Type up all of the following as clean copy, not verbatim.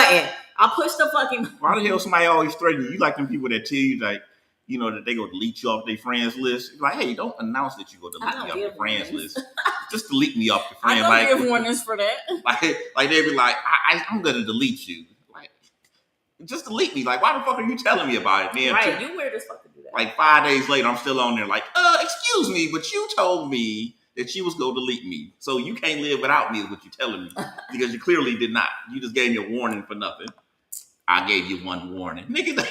button. I'll push the fucking button. Why the hell somebody always threaten you? You like them people that tell you like, you know, that they go delete you off their friends list. Like, hey, don't announce that you go delete me off your friends list. Just delete me off your friends. I don't give warnings for that. Like they'd be like, I'm gonna delete you. Like, just delete me. Like, why the fuck are you telling me about it? Man, right, you weird as fuck to do that. Like 5 days later, I'm still on there. Like, excuse me, but you told me that you was gonna delete me, so you can't live without me. Is what you're telling me because you clearly did not. You just gave me a warning for nothing. I gave you one warning. Nigga,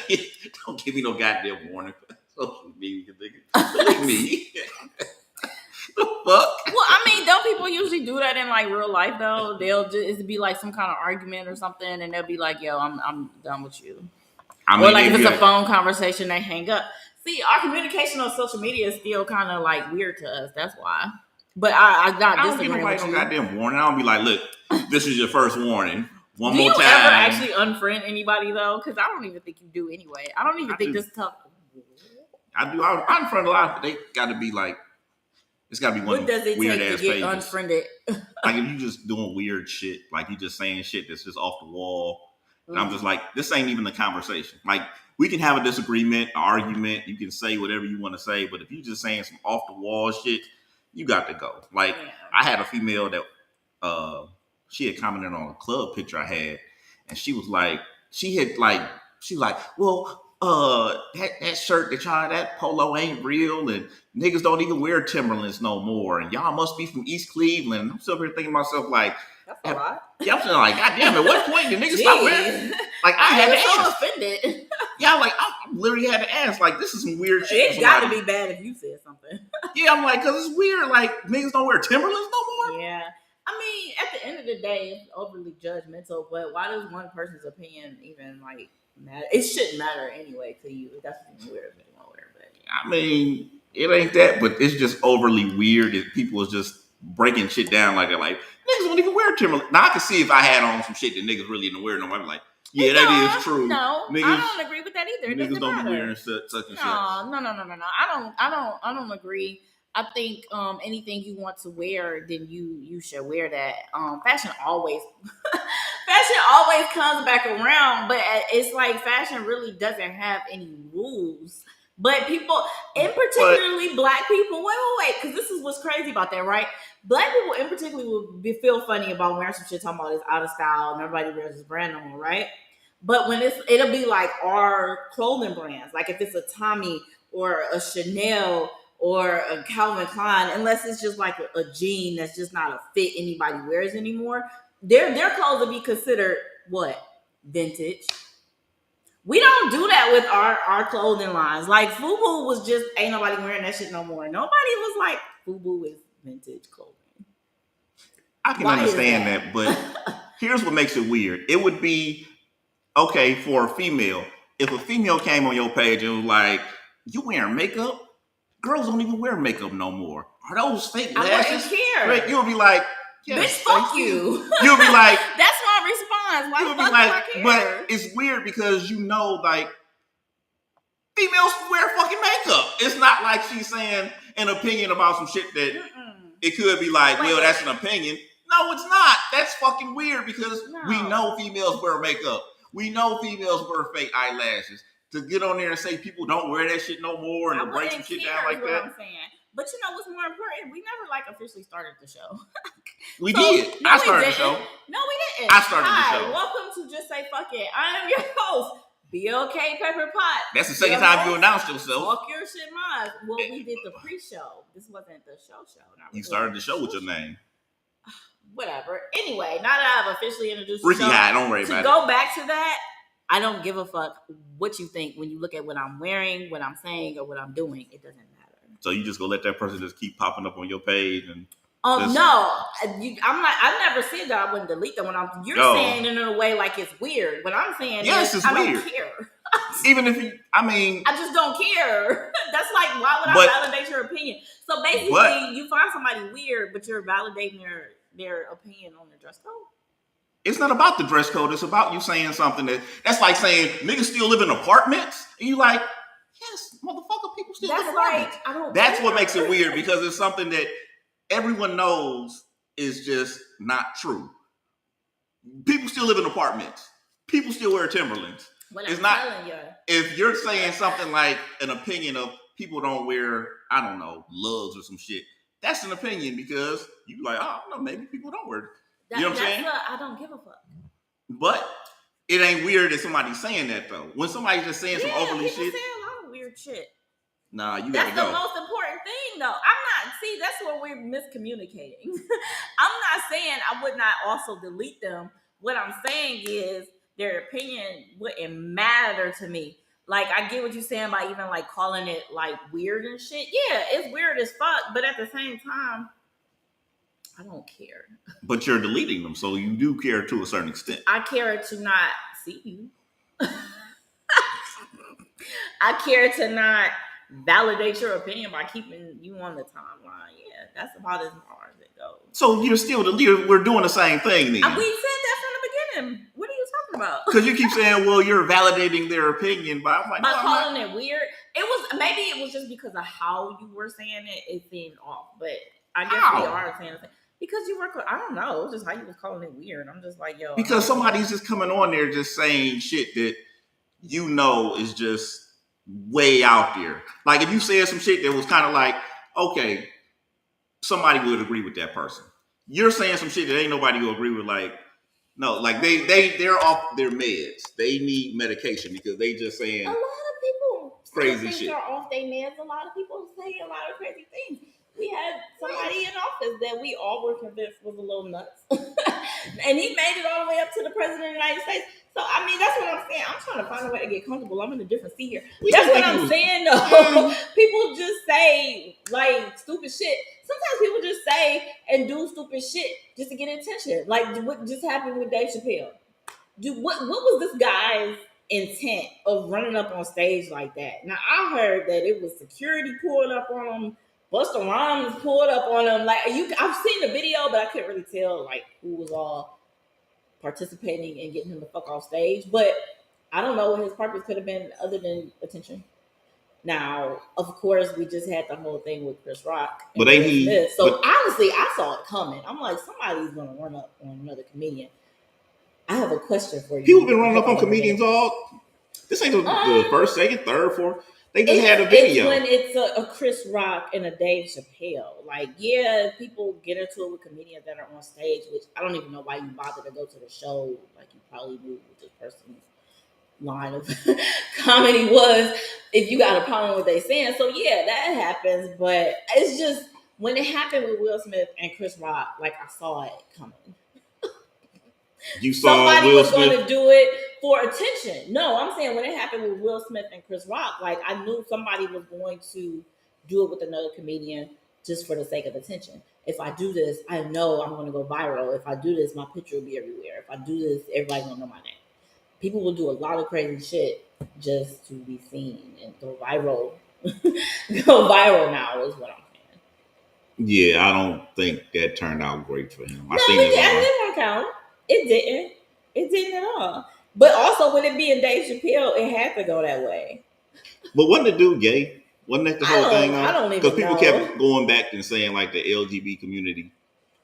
don't give me no goddamn warning for social media, nigga. Delete me. The fuck? Well, I mean, don't people usually do that in like real life though? They'll just it'd be like some kind of argument or something, and they'll be like, "Yo, I'm done with you." I mean, or like if it's a phone conversation, they hang up. See, our communication on social media is still kind of like weird to us. That's why. But I don't give nobody no goddamn warning. I don't be like, look, this is your first warning. One more time. Do you ever actually unfriend anybody though? Because I don't even think you do anyway. I don't even think this tough. I do. I unfriend a lot, but they got to be like, it's got to be one what does it weird take ass to get pages. Unfriended? Like if you just doing weird shit, like you just saying shit that's just off the wall, and I'm just like, this ain't even a conversation. Like we can have a disagreement, an argument. You can say whatever you want to say, but if you just saying some off the wall shit, you got to go. Like I had a female that she had commented on a club picture I had, and she was like, well, that shirt that polo ain't real, and niggas don't even wear Timberlands no more, and y'all must be from East Cleveland. I'm still here thinking to myself like, that's a lot. Yeah, I'm saying like, God damn, at what point did niggas stop wearing? Like I had to ask. So offended. Yeah, like I literally had to ask. Like this is some weird shit. It's got to be bad if you said something. Yeah, I'm like, cause it's weird. Like niggas don't wear Timberlands no more. Yeah. I mean, at the end of the day, it's overly judgmental, but why does one person's opinion even like matter? It shouldn't matter anyway to you. That's even weird if anyone wear it. I mean, it ain't that, but it's just overly weird if people is just breaking shit down like that. Like niggas don't even wear Timberlands. Now I can see if I had on some shit that niggas really didn't wear no more. I'm like, yeah, that is true. No, niggas, I don't agree with that either. Niggas don't be wearing such and such. No. I don't agree. I think anything you want to wear, then you should wear that. Fashion always comes back around, but it's like fashion really doesn't have any rules. But people, and particularly black people, wait, because this is what's crazy about that, right? Black people in particular will feel funny about wearing some shit talking about it's out of style and everybody wears this brand no more, right? But when it'll be like our clothing brands, like if it's a Tommy or a Chanel or a Calvin Klein, unless it's just like a jean that's just not a fit anybody wears anymore, their clothes will be considered what? Vintage. We don't do that with our clothing lines. Like FUBU was just ain't nobody wearing that shit no more. Nobody was like FUBU is vintage clothing. I can understand that, but here's what makes it weird. It would be okay for a female. If a female came on your page and was like, "You wearing makeup? Girls don't even wear makeup no more. Are those fake lashes?" I wouldn't care. Right? You'll be like, yes, "Bitch, fuck you." You'll be like, "That's my response." Why the fuck do I care? But it's weird because you know, like, females wear fucking makeup. It's not like she's saying an opinion about some shit that it could be like, well, that's an opinion. No, it's not. That's fucking weird because we know females wear makeup. We know females wear fake eyelashes. To get on there and say people don't wear that shit no more and to break some shit down like that. I'm saying. But you know what's more important? We never like officially started the show. We did. I started the show. No, we didn't. I started the show. Welcome to Just Say Fuck It. I am your host, BLK Pepper Pot. That's the second time you announced yourself. Fuck your shit, mine. Well, we did the pre-show. This wasn't the show. You started the show with your name. Whatever. Anyway, now that I've officially introduced Ricky High, don't worry about it. To go back to that, I don't give a fuck what you think when you look at what I'm wearing, what I'm saying, or what I'm doing. It doesn't matter. So you just gonna let that person just keep popping up on your page and? No, I'm not. I never said that I wouldn't delete them. You're saying it in a way like it's weird. What I'm saying is I don't care. Even if I just don't care. That's like, why would I validate your opinion? So basically, you find somebody weird, but you're validating their opinion on their dress code. It's not about the dress code. It's about you saying something that's like saying niggas still live in apartments, and you like, yes, motherfucker, people still live in apartments. That's what makes it weird because it's something that everyone knows is just not true. People still live in apartments. people still wear Timberlands. Well, it's I'm not telling you. If you're saying something like an opinion of people don't wear, I don't know, lugs or some shit. That's an opinion because you like, oh, I don't know, maybe people don't wear. You know what I'm saying? I don't give a fuck. But it ain't weird that somebody's saying that though. When somebody's just saying some overly people shit. say a lot of weird shit. Nah, you gotta go. That's the most important thing, though. That's where we're miscommunicating. I'm not saying I would not also delete them. What I'm saying is their opinion wouldn't matter to me. Like, I get what you're saying by even, like, calling it, like, weird and shit. Yeah, it's weird as fuck, but at the same time, I don't care. But you're deleting them, so you do care to a certain extent. I care to not see you. I care to not validate your opinion by keeping you on the timeline. Yeah, that's about as far as it goes. So you're still the leader. We're doing the same thing then. We said that from the beginning. What are you talking about? Because you keep saying, well, you're validating their opinion, but I'm like, by calling it weird. Maybe it was just because of how you were saying it. It seemed off, but I guess we are saying the thing. Because you were, I don't know, it was just how you was calling it weird. I'm just like, yo. Because somebody's just coming on there just saying shit that you know is just way out there. Like if you said some shit that was kind of like, okay, somebody would agree with that person. You're saying some shit that ain't nobody will agree with. Like, no, like they're off their meds. They need medication because they just saying a lot of people crazy shit. Are off their meds. A lot of people say a lot of crazy things. We had somebody in office that we all were convinced was a little nuts. And he made it all the way up to the president of the United States. So, I mean, that's what I'm saying. I'm trying to find a way to get comfortable. I'm in a different seat here. That's what I'm saying, though. People just say, like, stupid shit. Sometimes people just say and do stupid shit just to get attention. Like, what just happened with Dave Chapelle? What was this guy's intent of running up on stage like that? Now, I heard that it was security pulled up on him. Busta Rhymes pulled up on him. Like I've seen the video, but I couldn't really tell like who was all participating and getting him the fuck off stage. But I don't know what his purpose could have been other than attention. Now, of course, we just had the whole thing with Chris Rock. But ain't he? Smith. So honestly, I saw it coming. I'm like, somebody's gonna run up on another comedian. I have a question for you. People been running up on comedians all. This ain't the first, second, third, fourth. They just had a video. It's when it's a Chris Rock and a Dave Chapelle. Like, yeah, people get into it with comedians that are on stage, which I don't even know why you bother to go to the show. Like, you probably knew what this person's line of comedy was if you got a problem with what they saying. So, yeah, that happens. But it's just, when it happened with Will Smith and Chris Rock, like, I saw it coming. You saw somebody Will was Smith going to do it for attention. No, I'm saying when it happened with Will Smith and Chris Rock, like I knew somebody was going to do it with another comedian just for the sake of attention. If I do this, I know I'm going to go viral. If I do this, my picture will be everywhere. If I do this, everybody's going to know my name. People will do a lot of crazy shit just to be seen and go viral. Go viral now is what I'm saying. Yeah, I don't think that turned out great for him. I didn't work out. It didn't. It didn't at all. But also, with it being Dave Chapelle, it had to go that way. But wasn't the dude gay? Wasn't that the whole thing? I don't even know. Because people kept going back and saying, like, the LGBT community.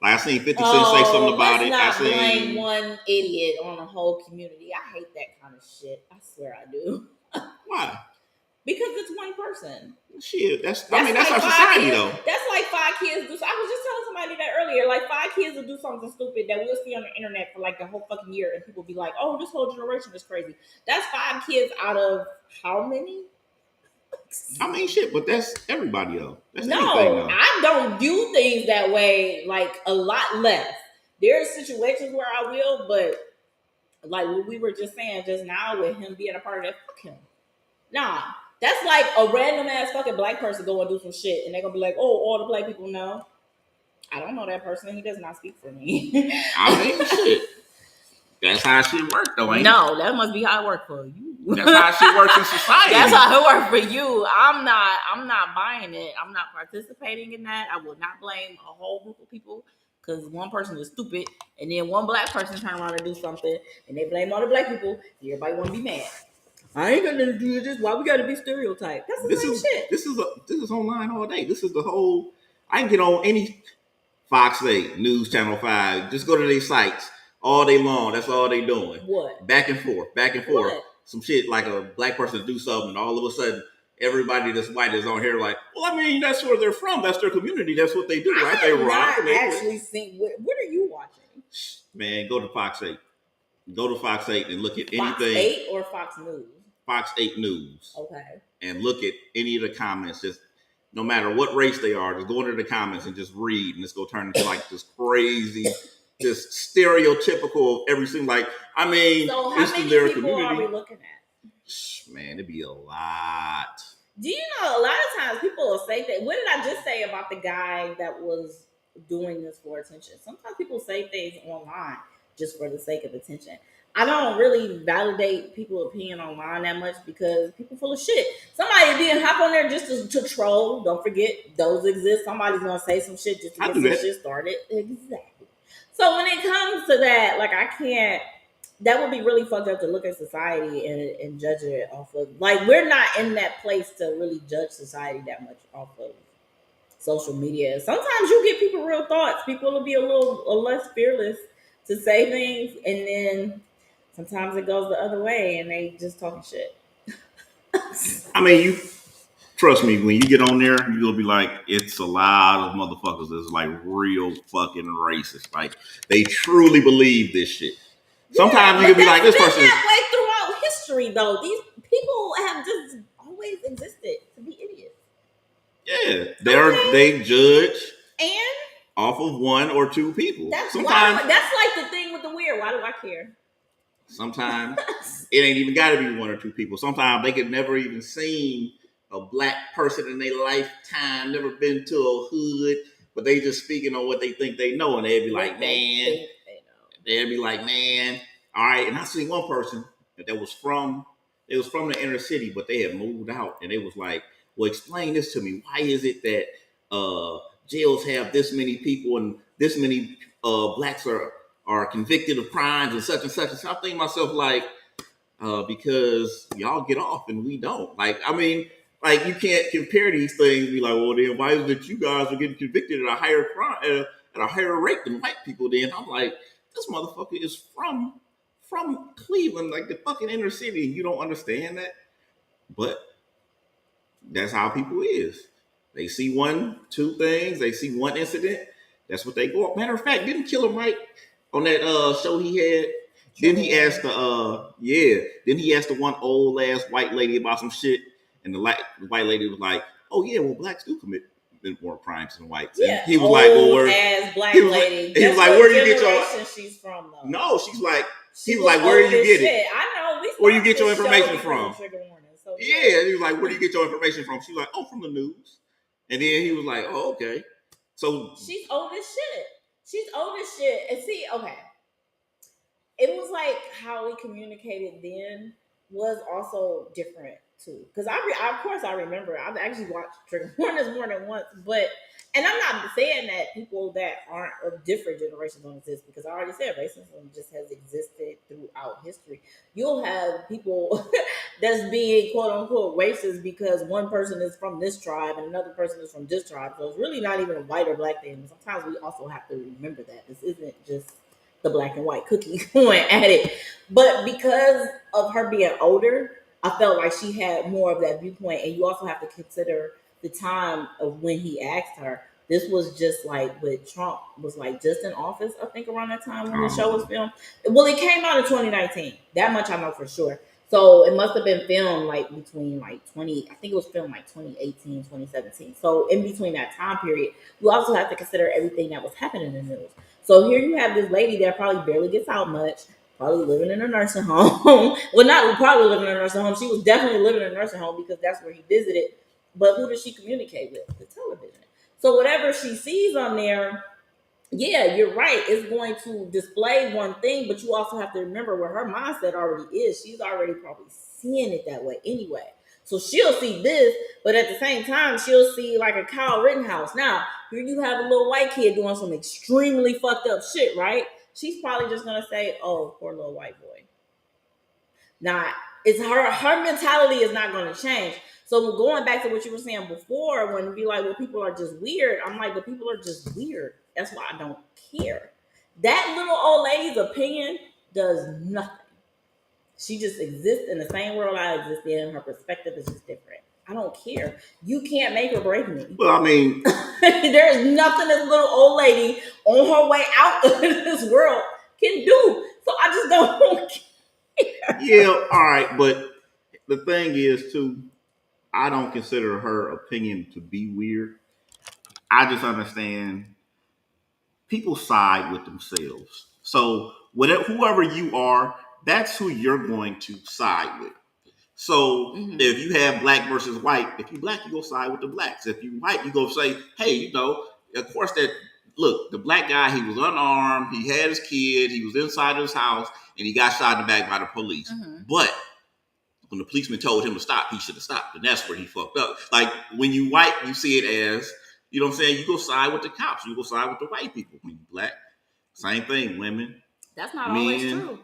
Like, I seen 50 Cent say something about it. Let's not blame one idiot on the whole community. I hate that kind of shit. I swear I do. Why? Because it's one person. Shit, that's like our society, though. That's like 5 kids do. I was just telling somebody that earlier. Like 5 kids will do something stupid that we'll see on the internet for like the whole fucking year, and people be like, "Oh, this whole generation is crazy." That's 5 kids out of how many? I mean, shit, but that's everybody though. That's no, anything, though. I don't view things that way. Like a lot less. There are situations where I will, but like what we were just saying just now with him being a part of that, fuck him. Nah. That's like a random ass fucking black person go and do some shit, and they're gonna be like, "Oh, all the black people know." I don't know that person. He does not speak for me. I mean, shit. That's how shit works, though, ain't it? No, that must be how it works for you. That's how shit works in society. That's how it works for you. I'm not buying it. I'm not participating in that. I will not blame a whole group of people because one person is stupid, and then one black person turn around and do something, and they blame all the black people. Everybody want to be mad. I ain't gonna do this. Why we gotta be stereotyped? That's the same shit. This is online all day. This is the whole. I can get on any Fox 8, News Channel 5. Just go to these sites. all day long. That's all they doing. What? Back and forth, back and forth. What? Some shit like a black person do something, and all of a sudden, everybody that's white is on here like, well, I mean, that's where they're from. That's their community. That's what they do, right? They rock. I actually seen. What are you watching? Man, go to Fox 8. Go to Fox 8 and look at anything. Fox 8 or Fox News? Fox 8 News. Okay. And look at any of the comments. Just no matter what race they are, just go into the comments and just read, and it's gonna turn into like this crazy, just stereotypical every single like. I mean, so how many people community. Are we looking at? Man, it'd be a lot. Do you know a lot of times people will say that? What did I just say about the guy that was doing this for attention? Sometimes people say things online just for the sake of attention. I don't really validate people's opinion online that much because people full of shit. Somebody didn't hop on there just to troll. Don't forget, those exist. Somebody's gonna say some shit just to get some shit started. Exactly. So when it comes to that, like I can't. That would be really fucked up to look at society and judge it off of. Like we're not in that place to really judge society that much off of social media. Sometimes you get people real thoughts. People will be a little less fearless to say things, and then sometimes it goes the other way and they just talking shit. I mean, you trust me, when you get on there, you'll be like, it's a lot of motherfuckers that's like real fucking racist. Like they truly believe this shit. Sometimes you can be like, this person is that way throughout history though. These people have just always existed to be idiots. Yeah. They judge and off of one or two people. That's like the thing with the weird. Why do I care? Sometimes it ain't even got to be one or two people. Sometimes they could never even seen a black person in their lifetime, never been to a hood, but they just speaking on what they think they know, and they'd be like, man. They'd be like, man, all right. And I seen one person that was from the inner city, but they had moved out, and they was like, well, explain this to me. Why is it that jails have this many people and this many blacks are convicted of crimes and such and such? And so I think to myself like, because y'all get off and we don't. Like, I mean, like you can't compare these things and be like, well, then why is it that you guys are getting convicted at a higher crime at a higher rate than white people? Then I'm like, this motherfucker is from Cleveland, like the fucking inner city, and you don't understand that. But that's how people is. They see one, two things, they see one incident, that's what they go up. Matter of fact, didn't Killer Mike on that show he had? Then he asked Then he asked the one old ass white lady about some shit, and the white lady was like, "Oh yeah, well blacks do commit more crimes than whites." Yeah, and he was like, "Well, ass black lady." He was like, "Where do you get your?" She's from though. No, she's like, he was like, "Where do you get it?" I know. Where do you get your information from? So, yeah, he was like, "Where do you get your information from?" She's like, "Oh, from the news." And then he was like, "Oh, okay." So she's old as shit. And see, okay. It was like how we communicated then was also different too. Because of course I remember. I've actually watched Trigger Warnings more than once, and I'm not saying that people that aren't of different generations don't exist, because I already said racism just has existed throughout history. You'll have people that's being quote unquote racist because one person is from this tribe and another person is from this tribe. So it's really not even a white or black thing. Sometimes we also have to remember that this isn't just the black and white cookie going at it. But because of her being older, I felt like she had more of that viewpoint. And you also have to consider the time of when he asked her. This was just like when Trump was like just in office, I think around that time when the show was filmed. Well, it came out in 2019. That much I know for sure. So it must have been filmed like between like I think it was filmed like 2018, 2017. So in between that time period, you also have to consider everything that was happening in the news. So here you have this lady that probably barely gets out much, probably living in a nursing home. Well, not probably living in a nursing home. She was definitely living in a nursing home because that's where he visited. But who does she communicate with? The television. So whatever she sees on there, yeah, you're right. It's going to display one thing, but you also have to remember where her mindset already is. She's already probably seeing it that way anyway. So she'll see this, but at the same time, she'll see like a Kyle Rittenhouse. Now, here you have a little white kid doing some extremely fucked up shit, right? She's probably just gonna say, "Oh, poor little white boy." Now, it's her mentality is not gonna change. So going back to what you were saying before, when you be like, "Well, people are just weird," I'm like, "But people are just weird. That's why I don't care." That little old lady's opinion does nothing. She just exists in the same world I exist in. Her perspective is just different. I don't care. You can't make or break me. Well, I mean, there is nothing this little old lady on her way out of this world can do. So I just don't care. Yeah, all right, but the thing is, too, I don't consider her opinion to be weird. I just understand people side with themselves. So whatever, whoever you are, that's who you're going to side with. So if you have black versus white, if you black, you go side with the blacks. If you white, you go say, hey, you know, of course that look, the black guy, he was unarmed, he had his kid, he was inside his house, and he got shot in the back by the police. But when the policeman told him to stop, he should have stopped. And that's where he fucked up. Like when you white, you see it as, you know what I'm saying? You go side with the cops. You go side with the white people. When you black, same thing, women. That's not always true.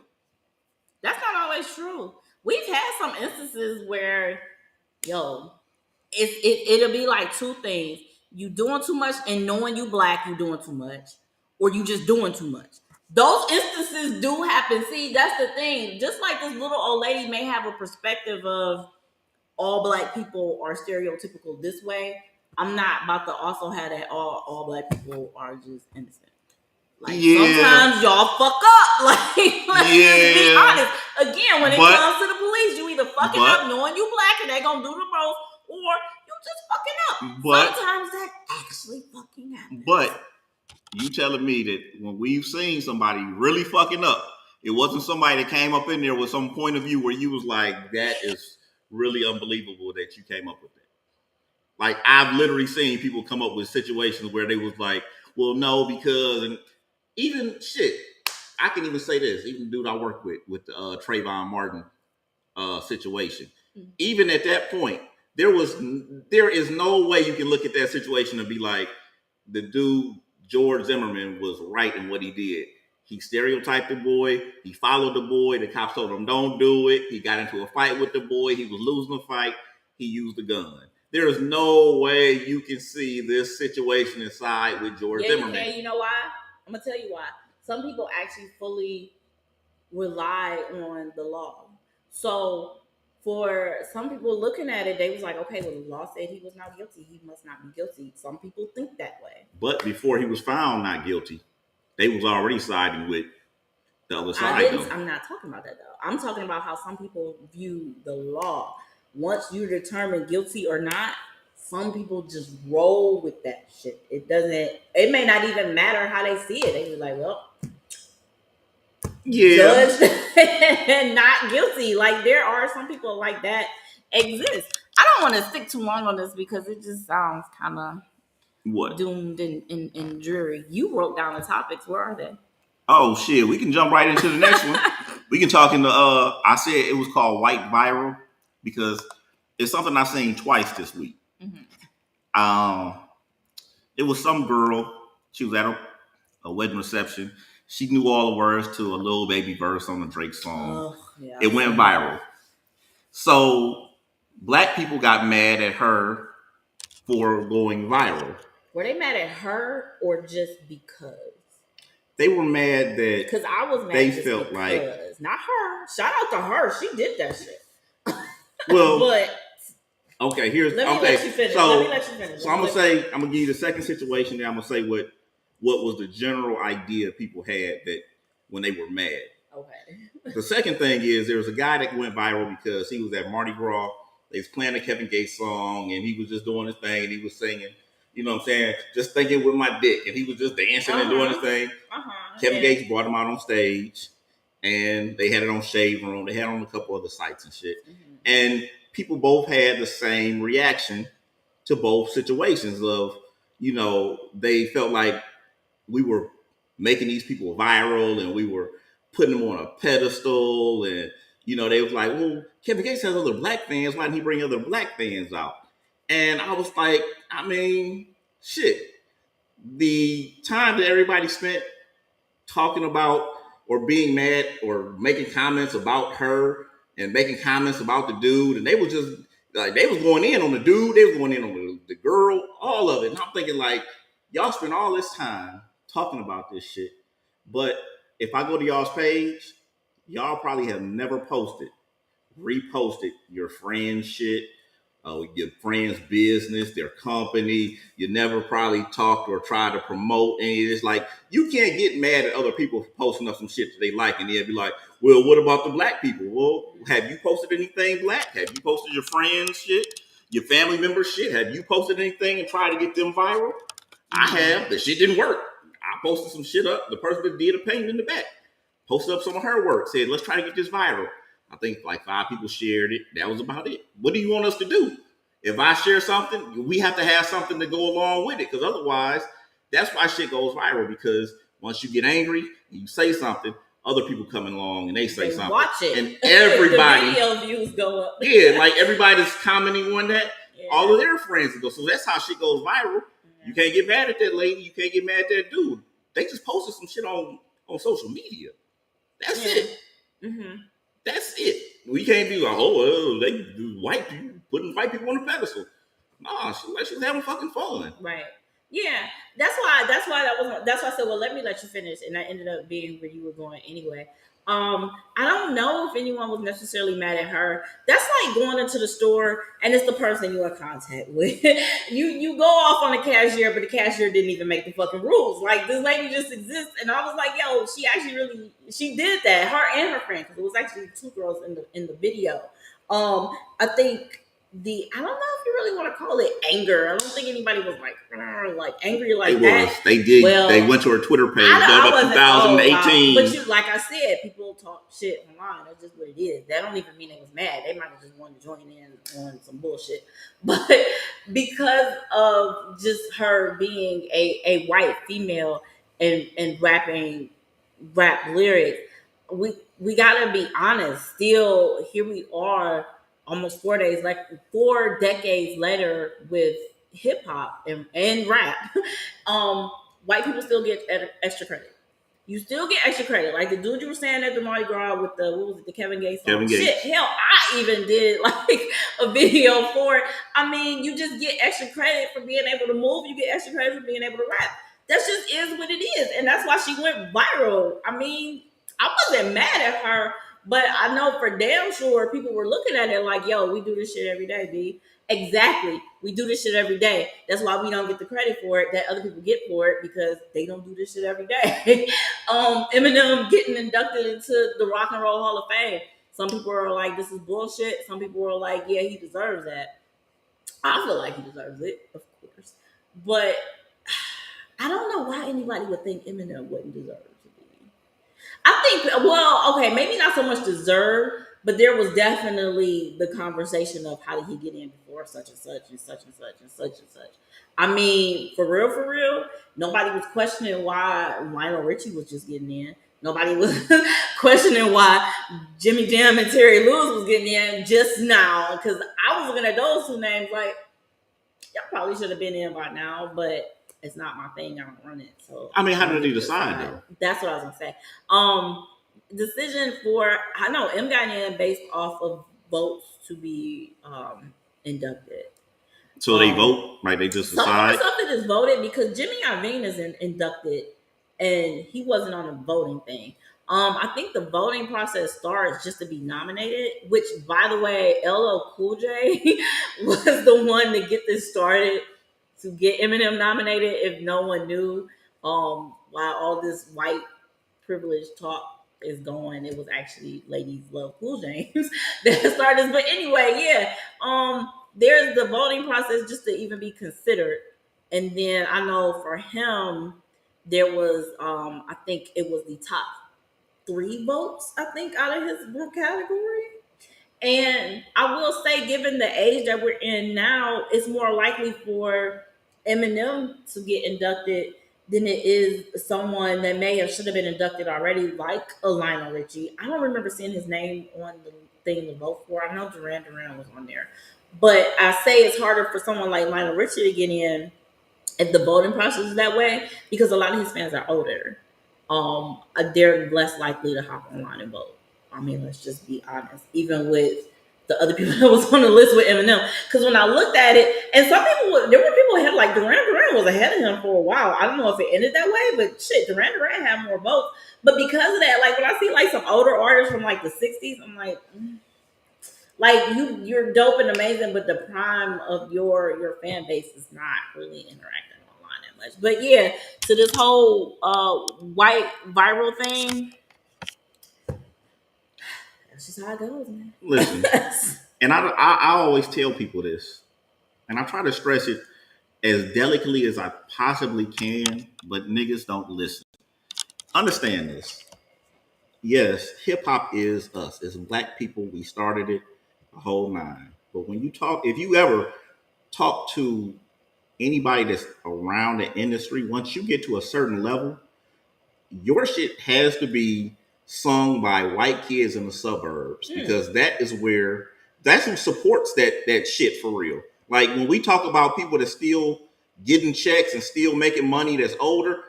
That's not always true. We've had some instances where, it'll be like two things. You doing too much and knowing you black, you doing too much. Or you just doing too much. Those instances do happen. See, that's the thing. Just like this little old lady may have a perspective of all black people are stereotypical this way, I'm not about to also have that all black people are just innocent. Like sometimes y'all fuck up. Like let's just be honest. Again, when it comes to the police, you either fucking up knowing you black and they gonna do the most, or you just fucking up. Sometimes that actually fucking happens. But you telling me that when we've seen somebody really fucking up, it wasn't somebody that came up in there with some point of view where you was like, that is really unbelievable that you came up with that. Like I've literally seen people come up with situations where they was like, well, no, because, and even shit, I can even say this, even the dude I work with the Trayvon Martin situation. Even at that point, there is no way you can look at that situation and be like, the dude, George Zimmerman, was right in what he did. He stereotyped the boy. He followed the boy. The cops told him, don't do it. He got into a fight with the boy. He was losing the fight. He used a gun. There is no way you can see this situation inside with George Zimmerman. Yeah, you know why? I'm going to tell you why. Some people actually fully rely on the law. So for some people looking at it, they was like, okay, well, the law said he was not guilty. He must not be guilty. Some people think that way. But before he was found not guilty, they was already siding with the other side. I'm not talking about that, though. I'm talking about how some people view the law. Once you're determined guilty or not, some people just roll with that shit. It may not even matter how they see it. They be like, well, judged and not guilty. Like there are some people like that exist. I don't want to stick too long on this because it just sounds kind of doomed and dreary. You wrote down the topics. Where are they? Oh shit, we can jump right into the next one. We can talk into I said it was called White Viral because it's something I've seen twice this week. It was some girl. She was at a wedding reception. She knew all the words to a Lil Baby verse on the Drake song. It went viral. So black people got mad at her for going viral. Were they mad at her or just because? They were mad that because I was mad. They felt like not her. Shout out to her. She did that shit. Well, but okay. Let me let you finish. So I'm gonna give you the second situation. Then I'm gonna say what was the general idea people had that when they were mad. Okay. The second thing is there was a guy that went viral because he was at Mardi Gras. They was playing a Kevin Gates song and he was just doing his thing and he was singing. You know what I'm saying? Just thinking with my dick. And he was just dancing and doing his thing. Kevin Gates brought him out on stage. And they had it on Shade Room. They had it on a couple other sites and shit. And people both had the same reaction to both situations of, you know, they felt like we were making these people viral and we were putting them on a pedestal. And, you know, they was like, well, Kevin Gates has other black fans. Why didn't he bring other black fans out? And I was like, I mean, shit. The time that everybody spent talking about or being mad or making comments about her and making comments about the dude, and they were just like, they was going in on the dude, they was going in on the girl, all of it. And I'm thinking like, y'all spend all this time talking about this shit, But if I go to y'all's page, y'all probably have never reposted your friend's shit, your friend's business, their company. You never probably talked or tried to promote any of this. Like, you can't get mad at other people for posting up some shit that they like, and they'll be like, well, what about the black people? Well, have you posted anything black? Have you posted your friends' shit? Your family members' shit? Have you posted anything and tried to get them viral? I have. The shit didn't work. I posted some shit up. The person that did a painting in the back posted up some of her work, said, let's try to get this viral. I think like 5 people shared it. That was about it. What do you want us to do? If I share something, we have to have something to go along with it, because otherwise, that's why shit goes viral. Because once you get angry and you say something, other people come along and they say something. Watch it. And everybody. The video views go up. Yeah, like everybody that's commenting on that, all of their friends go. So that's how shit goes viral. You can't get mad at that lady. You can't get mad at that dude. They just posted some shit on social media. That's it. Mm-hmm. That's it. We can't be like, oh, they do white people, putting white people on a pedestal. Nah, she was having fucking fun. Right. Yeah. That's why I said, well, let me let you finish. And I ended up being where you were going anyway. I don't know if anyone was necessarily mad at her. That's like going into the store and it's the person you're in contact with. you go off on the cashier, but the cashier didn't even make the fucking rules. Like, this lady just exists, and I was like, yo, she did that. Her and her friend, because it was actually 2 girls in the video. I think I don't know if you really want to call it anger. I don't think anybody was like angry like that. They did. Well, they went to her Twitter page. That was 2018. But like I said, people talk shit online. That's just what it is. That don't even mean they was mad. They might have just wanted to join in on some bullshit. But because of just her being a white female and rapping rap lyrics, we gotta be honest. Still, here we are, almost 4 decades later with hip hop and rap. White people still get extra credit. You still get extra credit. Like the dude you were saying at the Mardi Gras with the Kevin Gates song. Kevin Gates. Shit, hell, I even did like a video for it. I mean, you just get extra credit for being able to move. You get extra credit for being able to rap. That just is what it is. And that's why she went viral. I mean, I wasn't mad at her, but I know for damn sure people were looking at it like, yo, we do this shit every day, B. Exactly. We do this shit every day. That's why we don't get the credit for it that other people get for it, because they don't do this shit every day. Eminem getting inducted into the Rock and Roll Hall of Fame. Some people are like, this is bullshit. Some people are like, yeah, he deserves that. I feel like he deserves it, of course. But I don't know why anybody would think Eminem wouldn't deserve it. I think, well, okay, maybe not so much deserve, but there was definitely the conversation of how did he get in before such and such and such and such and such and such. I mean, for real, nobody was questioning why Lionel Richie was just getting in. Nobody was questioning why Jimmy Jam and Terry Lewis was getting in just now, because I was looking at those 2 names like, y'all probably should have been in by now, but it's not my thing. I don't run it. So I mean, how did he decide though? That's what I was gonna say. Decision for, I know M got in based off of votes to be inducted. So they vote, right? They just decide. Something is voted, because Jimmy Iovine is inducted, and he wasn't on the voting thing. I think the voting process starts just to be nominated, which, by the way, LL Cool J was the one to get this started, to get Eminem nominated. If no one knew, while all this white privilege talk is going, it was actually Ladies Love Cool James that started this. But anyway, yeah, there's the voting process just to even be considered. And then I know for him, there was, I think it was the top 3 votes, I think, out of his category. And I will say, given the age that we're in now, it's more likely for Eminem to get inducted than it is someone that should have been inducted already, like a Lionel Richie. I don't remember seeing his name on the thing to vote for. I know Duran Duran was on there. But I say it's harder for someone like Lionel Richie to get in if the voting process is that way, because a lot of his fans are older. They're less likely to hop online and vote. I mean, let's just be honest. Even with the other people that was on the list with Eminem. Because when I looked at it, and some people, there were people ahead, like Duran was ahead of him for a while. I don't know if it ended that way, but shit, Duran had more votes. But because of that, like when I see like some older artists from like the 60s, I'm like, like you're dope and amazing, but the prime of your fan base is not really interacting online that much. But yeah, to this whole white viral thing, that's just how it goes, man. Listen, and I always tell people this, and I try to stress it as delicately as I possibly can, but niggas don't listen. Understand this. Yes, hip hop is us. As black people, we started it, the whole nine. But when you talk, if you ever talk to anybody that's around the industry, once you get to a certain level, your shit has to be sung by white kids in the suburbs because that is where that's who supports that shit for real. Like when we talk about people that still getting checks and still making money that's older,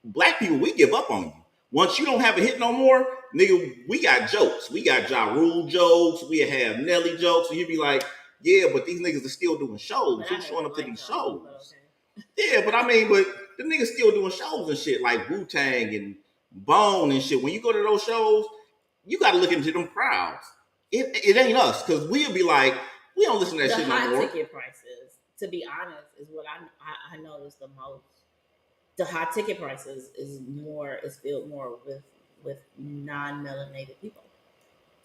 black people, we give up on you. Once you don't have a hit no more, nigga, we got jokes. We got Ja Rule jokes. We have Nelly jokes. And you'd be like, yeah, but these niggas are still doing shows. Who's showing up to these shows? Yeah, but I mean, but the niggas still doing shows and shit like Wu-Tang and Bone and shit. When you go to those shows, you got to look into them crowds. It ain't us because we'll be like, we don't listen to that shit no more. The high ticket prices, to be honest, is what I noticed the most. The high ticket prices is filled more with non-melanated people.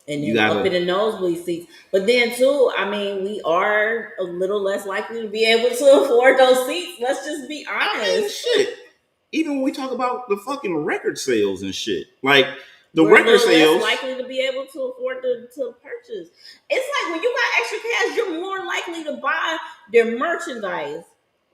And then up in the nosebleed seats. But then too, I mean, we are a little less likely to be able to afford those seats. Let's just be honest. I mean, shit. Even when we talk about the fucking record sales and shit, like we're record sales, less likely to be able to afford to purchase. It's like when you got extra cash, you're more likely to buy their merchandise,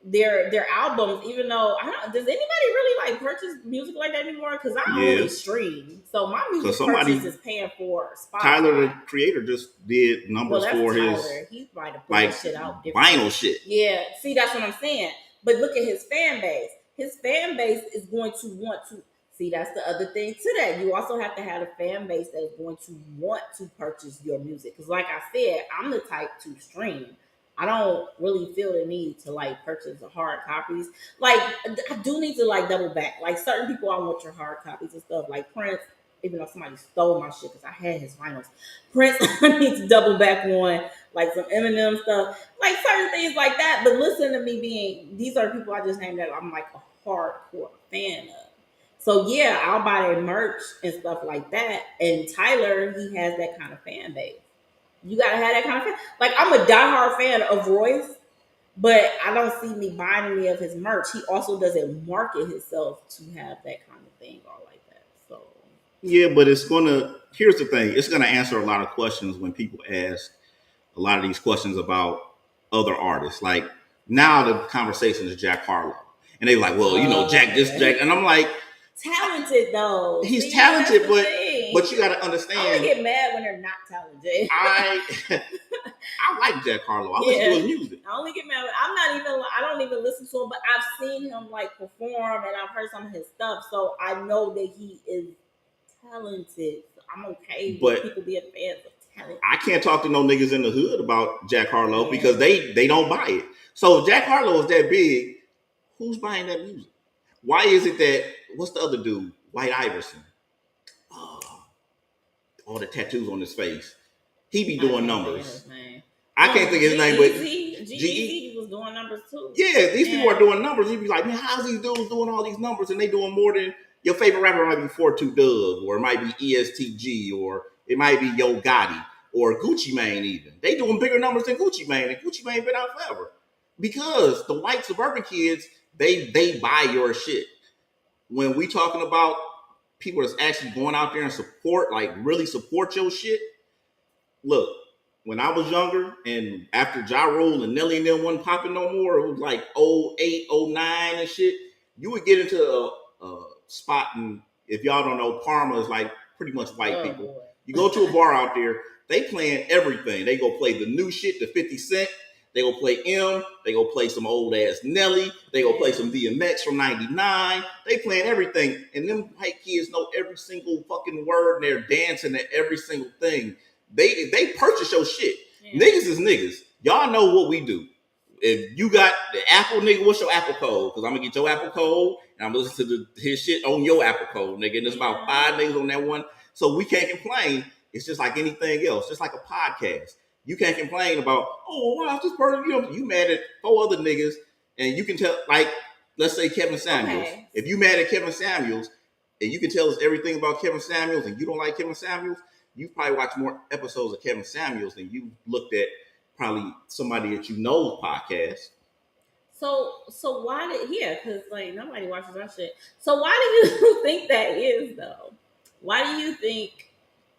their albums. Even though does anybody really like purchase music like that anymore? Because I only stream, so my music purchase is paying for Spotify. Tyler, the creator, just did numbers for Tyler. He's about to put his shit out vinyl shit. Yeah, see, that's what I'm saying. But look at his fan base. His fan base is going to want to see. That's the other thing to that. You also have to have a fan base that is going to want to purchase your music. Because, like I said, I'm the type to stream. I don't really feel the need to like purchase the hard copies. Like I do need to like double back. Like certain people, I want your hard copies and stuff. Like Prince, even though somebody stole my shit because I had his vinyls. Prince, I need to double back on like some Eminem stuff, like certain things like that. But listen to me these are people I just named that I'm like a hardcore fan of. So yeah, I'll buy their merch and stuff like that. And Tyler, he has that kind of fan base. You gotta have that kind of fan. Like I'm a diehard fan of Royce, but I don't see me buying any of his merch. He also doesn't market himself to have that kind of thing or like that. So yeah, but here's the thing, it's gonna answer a lot of questions when people ask a lot of these questions about other artists. Like now the conversation is Jack Harlow. And they're like, well, Jack this, Jack. And I'm like, talented though. He's talented, but you got to understand. I get mad when they're not talented. I like Jack Harlow. I listen to his music. I only get mad. I don't even listen to him, but I've seen him like perform and I've heard some of his stuff, so I know that he is talented. So I'm okay with people being fans of talent. I can't talk to no niggas in the hood about Jack Harlow because they don't buy it. So if Jack Harlow is that big, who's buying that music? Why is it that, what's the other dude? White Iverson. All the tattoos on his face. He be doing numbers. I can't think of his name, but G-Eazy was doing numbers too. Yeah, these people are doing numbers. You'd be like, man, how's these dudes doing all these numbers and they doing more than your favorite rapper might be 42 Dugg, or it might be ESTG, or it might be Yo Gotti, or Gucci Mane even. They doing bigger numbers than Gucci Mane, and Gucci Mane been out forever. Because the white suburban kids, they buy your shit. When we talking about people that's actually going out there and support, like really support your shit, look, when I was younger and after Ja Rule and Nelly and them wasn't popping no more, it was like 08, 09 and shit, you would get into a spot, and if y'all don't know, Parma is like pretty much white people. Boy. You go to a bar out there, they playing everything. They go play the new shit, the 50 Cent. They go play M. They go play some old ass Nelly. They go play some DMX from 99. They playing everything. And them white kids know every single fucking word and they're dancing at every single thing. They purchase your shit. Yeah. Niggas is niggas. Y'all know what we do. If you got the Apple, nigga, what's your Apple code? Because I'm gonna get your Apple code and I'm gonna listen to his shit on your Apple code, nigga. And there's about 5 niggas on that one. So we can't complain. It's just like anything else, just like a podcast. You can't complain about, oh, wow, this person, you mad at 4 other niggas, and you can tell, like, let's say Kevin Samuels. Okay. If you mad at Kevin Samuels, and you can tell us everything about Kevin Samuels, and you don't like Kevin Samuels, you probably watch more episodes of Kevin Samuels than you looked at probably somebody that you know's podcast. So why because like nobody watches our shit. So why do you think that is though? Why do you think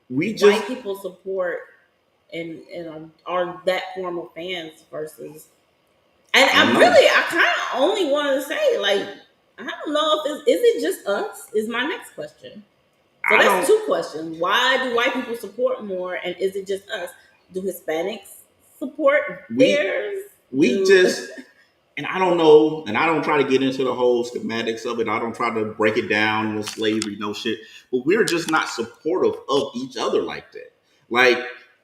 white people support and are that form of fans versus? And I kind of only want to say, like, I don't know if is it just us? Is my next question. So that's 2 questions. Why do white people support more, and is it just us? Do Hispanics support theirs? And I don't know, and I don't try to get into the whole schematics of it. I don't try to break it down, slavery, no shit. But we're just not supportive of each other like that. Like,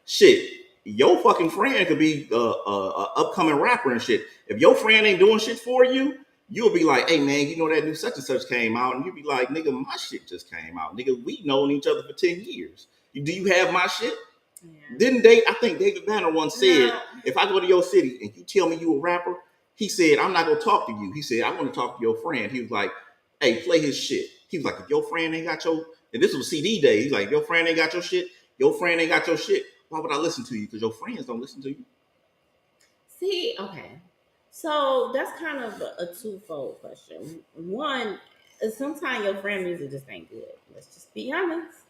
shit, your fucking friend could be a upcoming rapper and shit. If your friend ain't doing shit for you, you'll be like, hey, man, you know that new such and such came out. And you'll be like, nigga, my shit just came out. Nigga, we known each other for 10 years. Do you have my shit? Yeah. I think David Banner once said, if I go to your city and you tell me you a rapper, he said, I'm not going to talk to you. He said, I want to talk to your friend. He was like, hey, play his shit. He was like, if your friend ain't got your, and this was CD day. He's like, if your friend ain't got your shit, why would I listen to you? Because your friends don't listen to you. See, okay. So that's kind of a twofold question. One, sometimes your friend music just ain't good. Let's just be honest.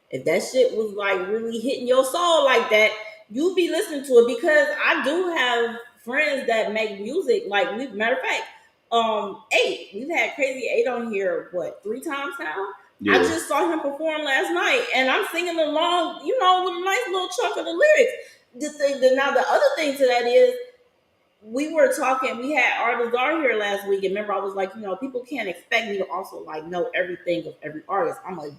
If that shit was like really hitting your soul like that, you'd be listening to it, because I do have friends that make music. Like, matter of fact, 8. We've had Crazy 8 on here, 3 times now? Yeah. I just saw him perform last night, and I'm singing along, with a nice little chunk of the lyrics. Now, the other thing to that is, we were talking, we had Artists Are here last week, and remember I was like, people can't expect me to also like know everything of every artist. I'm a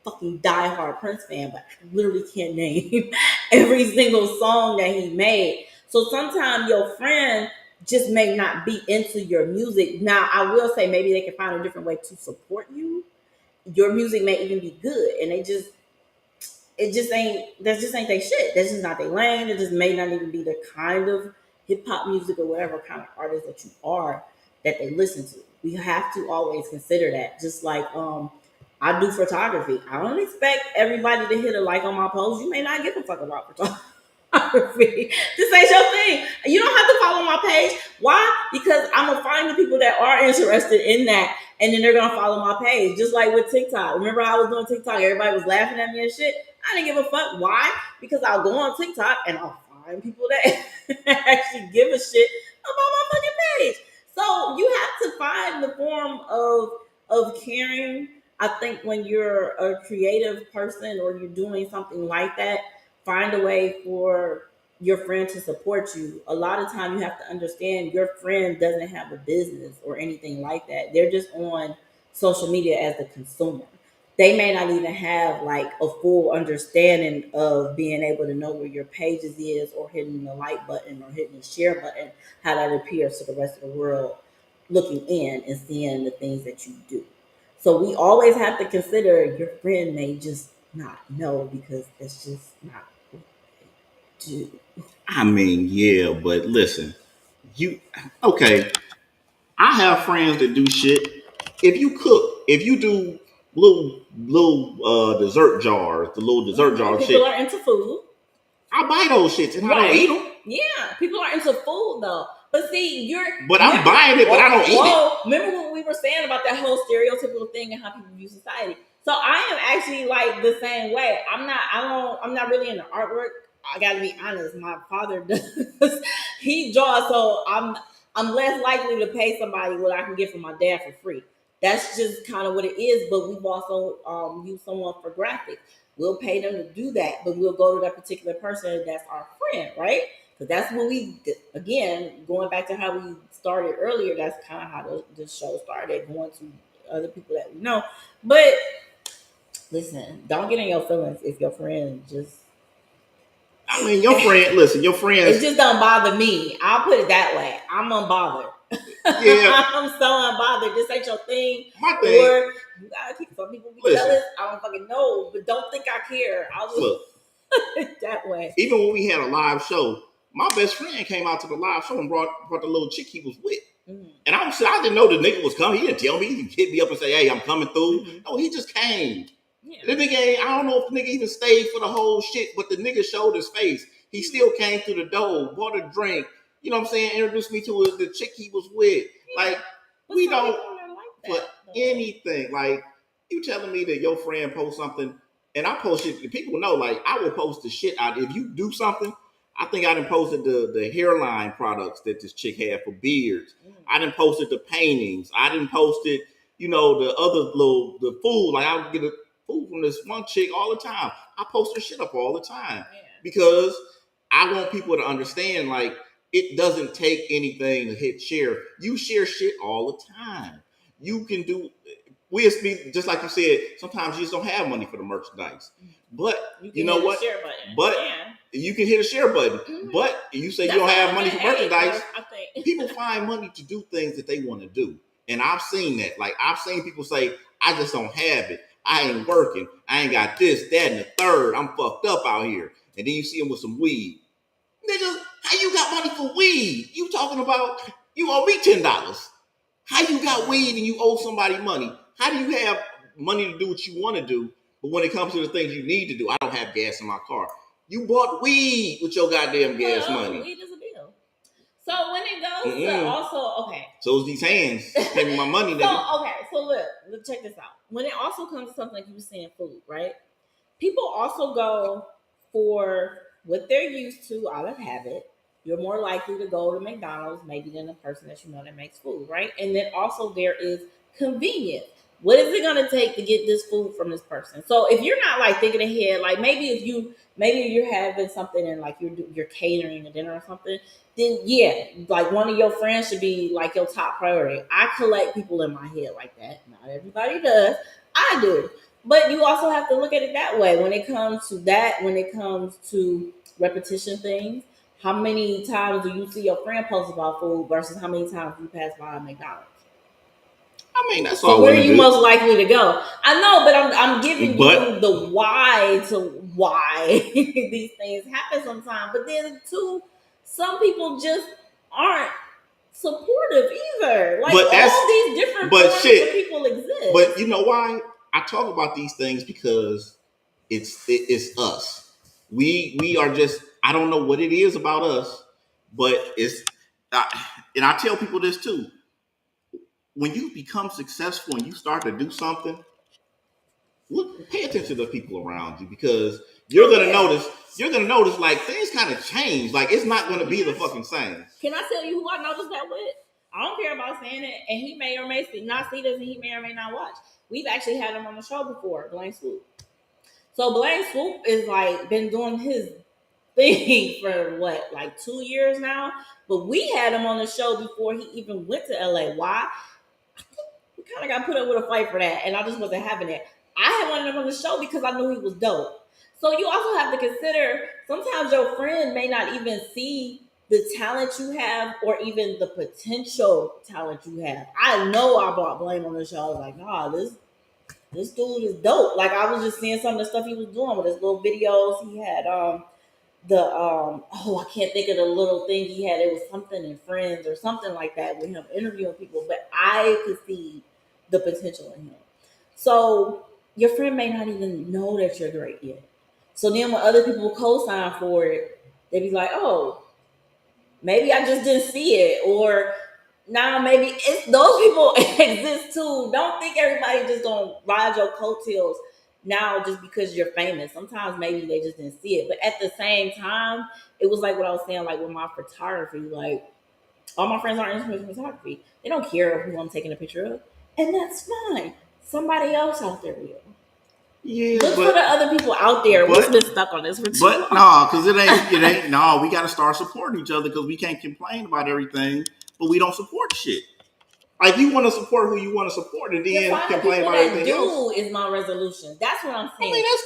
fucking diehard Prince fan, but I literally can't name every single song that he made. So sometimes your friend just may not be into your music. Now, I will say maybe they can find a different way to support you. Your music may even be good, and that just ain't their shit. That's just not their lane. It just may not even be the kind of hip hop music or whatever kind of artist that you are that they listen to. We have to always consider that. Just like I do photography. I don't expect everybody to hit a like on my post. You may not give a fuck about photography. This ain't your thing. You don't have to follow my page. Why? Because I'm gonna find the people that are interested in that, and then they're gonna follow my page. Just like with TikTok. Remember, I was doing TikTok. Everybody was laughing at me and shit. I didn't give a fuck. Why? Because I'll go on TikTok and I'll find people that actually give a shit about my fucking page. So you have to find the form of caring. I think when you're a creative person or you're doing something like that, find a way for your friend to support you. A lot of time you have to understand your friend doesn't have a business or anything like that. They're just on social media as a consumer. They may not even have like a full understanding of being able to know where your pages is, or hitting the like button or hitting the share button, how that appears to the rest of the world looking in and seeing the things that you do. So we always have to consider your friend may just not know, because it's just not what they do. I mean, yeah, but listen, okay. I have friends that do shit. If you cook, if you do little dessert jars, the little dessert jar shit. People are into food. I buy those shits and I don't eat them. Yeah, people are into food though. But see, I'm buying it, but I don't eat it. Remember what we were saying about that whole stereotypical thing and how people view society. So I am actually like the same way. I'm not really into artwork. I gotta be honest. My father does. He draws, so I'm less likely to pay somebody what I can get from my dad for free. That's just kind of what it is. But we've also used someone for graphics. We'll pay them to do that, but we'll go to that particular person that's our friend, right? Because that's what again, going back to how we started earlier, that's kind of how the show started, going to other people that we know. But listen, don't get in your feelings if your friend just I mean, your friend. Listen, your friends. It just don't bother me. I'll put it that way. I'm unbothered. Yeah, I'm so unbothered. This ain't your thing. my thing. Or you gotta keep some people be jealous. I don't fucking know, but don't think I care. I'll just look that way. Even when we had a live show, my best friend came out to the live show and brought the little chick he was with. Mm-hmm. And I didn't know the nigga was coming. He didn't tell me. He hit me up and say, "Hey, I'm coming through." Mm-hmm. No, he just came. Yeah. The nigga, I don't know if the nigga even stayed for the whole shit, but the nigga showed his face. He still came through the door, bought a drink. You know what I'm saying? Introduced me to the chick he was with. Yeah. Like, but we don't put anything. Like, you telling me that your friend posts something and I post it, people know, like, I will post the shit out. If you do something, I think I done posted the hairline products that this chick had for beards. I done posted the paintings. I done posted, the other the food. Like, I would get a food from this one chick all the time. I post her shit up all the time because I want people to understand, like, it doesn't take anything to hit share. You share shit all the time. You can do, we'll speak, just like you said, sometimes you just don't have money for the merchandise. But you know what? Share button. But you can hit a share button. Mm-hmm. But you say you don't have money for merchandise. People find money to do things that they want to do. And I've seen that. Like, I've seen people say, I just don't have it. I ain't working. I ain't got this, that, and the third. I'm fucked up out here. And then you see them with some weed. Nigga, how you got money for weed? You talking about you owe me $10. How you got weed and you owe somebody money? How do you have money to do what you want to do, but when it comes to the things you need to do, I don't have gas in my car. You bought weed with your goddamn gas money. Weed is a bill. So when it goes to also, okay. So it's these hands pay me my money, nigga. So look, check this out. When it also comes to something like you were saying, food, right? People also go for what they're used to out of habit. You're more likely to go to McDonald's maybe than a person that you know that makes food, right? And then also there is convenience. What is it going to take to get this food from this person? So if you're not like thinking ahead, like maybe you're having something and like you're catering a dinner or something, then yeah, like one of your friends should be like your top priority. I collect people in my head like that. Not everybody does. I do. But you also have to look at it that way when it comes to that, when it comes to repetition things. How many times do you see your friend post about food versus how many times you pass by a McDonald's? I mean, that's all. So where are you most likely to go? I know, but I'm giving you the why these things happen sometimes. But then too, some people just aren't supportive either. Like all these different forms of people exist. But you know why I talk about these things? Because it's us. We are just, I don't know what it is about us, but it's and I tell people this too. When you become successful and you start to do something, pay attention to the people around you, because you're gonna notice like things kind of change. Like it's not gonna be the fucking same. Can I tell you who I noticed that with? I don't care about saying it, and he may or may not see this, and he may or may not watch. We've actually had him on the show before, Blaine Swoop. So Blaine Swoop is like been doing his thing for what, like 2 years now. But we had him on the show before he even went to LA. Why? We kind of got put up with a fight for that, and I just wasn't having it. I had wanted him on the show because I knew he was dope. So you also have to consider sometimes your friend may not even see the talent you have or even the potential talent you have. I know I brought Blame on the show. I was like, nah, this dude is dope. Like I was just seeing some of the stuff he was doing with his little videos. He had I can't think of the little thing he had. It was something in Friends or something like that with him interviewing people, but I could see the potential in him. So your friend may not even know that you're great yet. So then when other people co-sign for it, they be like, oh, maybe I just didn't see it. Or now maybe it's those people exist too. Don't think everybody just gonna ride your coattails now just because you're famous. Sometimes maybe they just didn't see it. But at the same time, it was like what I was saying, like with my photography, like all my friends aren't interested in photography. They don't care who I'm taking a picture of. And that's fine. Somebody else out there will. Yeah, look for the other people out there who's been stuck on this for too long. No, because it ain't. No, we got to start supporting each other because we can't complain about everything, but we don't support shit. Like, you want to support who you want to support, and then complain about everything else. Is my resolution. That's what I'm saying. I mean, that's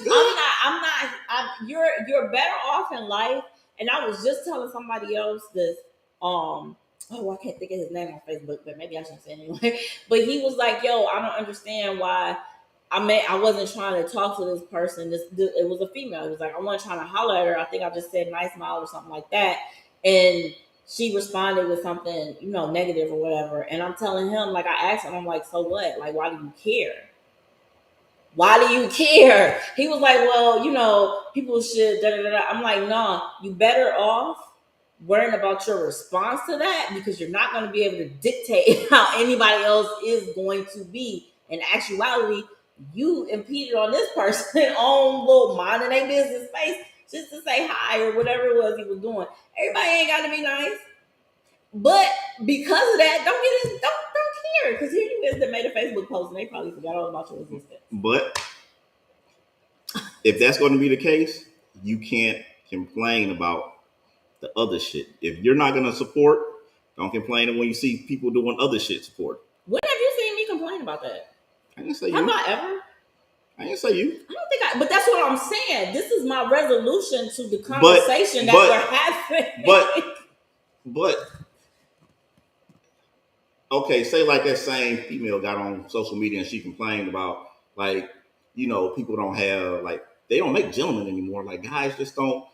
good. You're better off in life. And I was just telling somebody else this. I can't think of his name on Facebook, but maybe I shouldn't say it anyway. But he was like, "Yo, I don't understand why." I wasn't trying to talk to this person. It was a female. It was like, I wasn't trying to holler at her. I think I just said nice smile or something like that. And she responded with something, negative or whatever. And I'm telling him, like, I asked him, I'm like, so what? Like, why do you care? Why do you care? He was like, well, people should da da da. I'm like, no, you better off worrying about your response to that, because you're not going to be able to dictate how anybody else is going to be. In actuality, you impeded on this person on little minding their business space just to say hi or whatever it was he was doing. Everybody ain't got to be nice. But because of that, don't care. Because here you is that made a Facebook post and they probably forgot all about your existence. But if that's going to be the case, you can't complain about the other shit. If you're not going to support, don't complain when you see people doing other shit support. When have you seen me complain about that? I didn't say you. Have I ever? I didn't say you. I don't think but that's what I'm saying. This is my resolution to the conversation that we're having. But okay, say like that same female got on social media and she complained about, like, people don't have, like, they don't make gentlemen anymore. Like, guys just don't,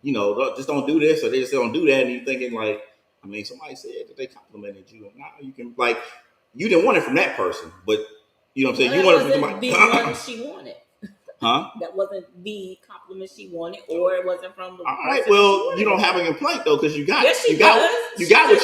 just don't do this, or they just don't do that. And you're thinking, like, I mean, somebody said that they complimented you, and now you can, like, you didn't want it from that person, but you know what I'm saying? You wanted it from somebody. The one she wanted. Huh? That wasn't the compliment she wanted, or it wasn't from the. All right, well, you don't have a complaint though, because you got what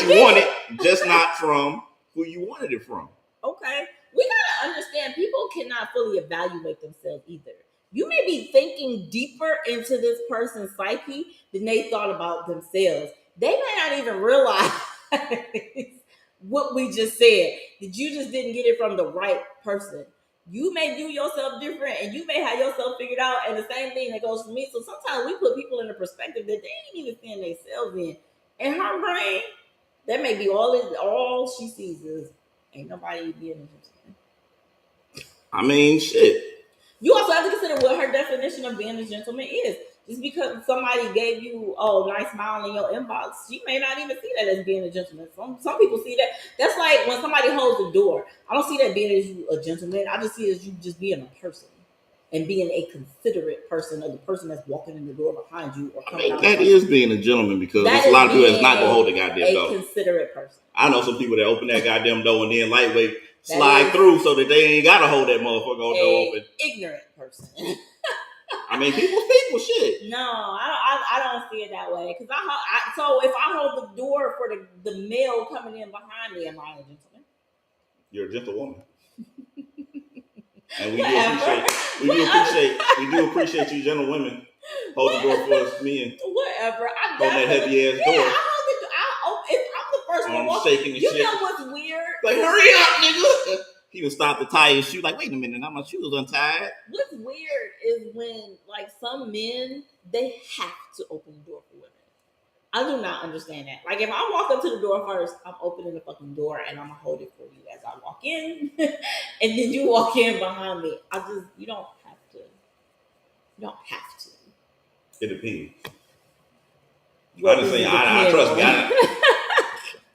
you wanted, just not from who you wanted it from. Okay, we gotta understand people cannot fully evaluate themselves either. You may be thinking deeper into this person's psyche than they thought about themselves. They may not even realize what we just said, that you just didn't get it from the right person. You may do yourself different and you may have yourself figured out, and the same thing that goes for me. So sometimes we put people in a perspective that they ain't even seeing themselves in. And her brain, that may be all she sees is ain't nobody being a gentleman. I mean, shit. You also have to consider what her definition of being a gentleman is. Just because somebody gave you nice smile in your inbox, she may not even see that as being a gentleman. Some people see that. That's like when somebody holds the door. I don't see that being as you a gentleman. I just see it as you just being a person and being a considerate person of the person that's walking in the door behind you. Or coming out that is being a gentleman, because there's a lot of people that's not gonna hold the goddamn door. A considerate person. I know some people that open that goddamn door and then lightweight slide through so that they ain't gotta hold that motherfucker door open. Ignorant person. I mean, people shit. No, I don't see it that way. Because so if I hold the door for the male coming in behind me, am I a gentleman? You're a gentlewoman. And we do appreciate you, gentlewomen, holding the door for us, me and whatever. holding that heavy ass door. If I'm the first one walking, shaking you know what's weird? Like, hurry up, nigga. He would stop to tie his shoe. Like, wait a minute, now my shoes untied. What's weird is when, like, some men, they have to open the door for women. I do not understand that. Like, if I walk up to the door first, I'm opening the fucking door and I'm gonna hold it for you as I walk in, and then you walk in behind me. You don't have to. You don't have to. It depends. I trust me.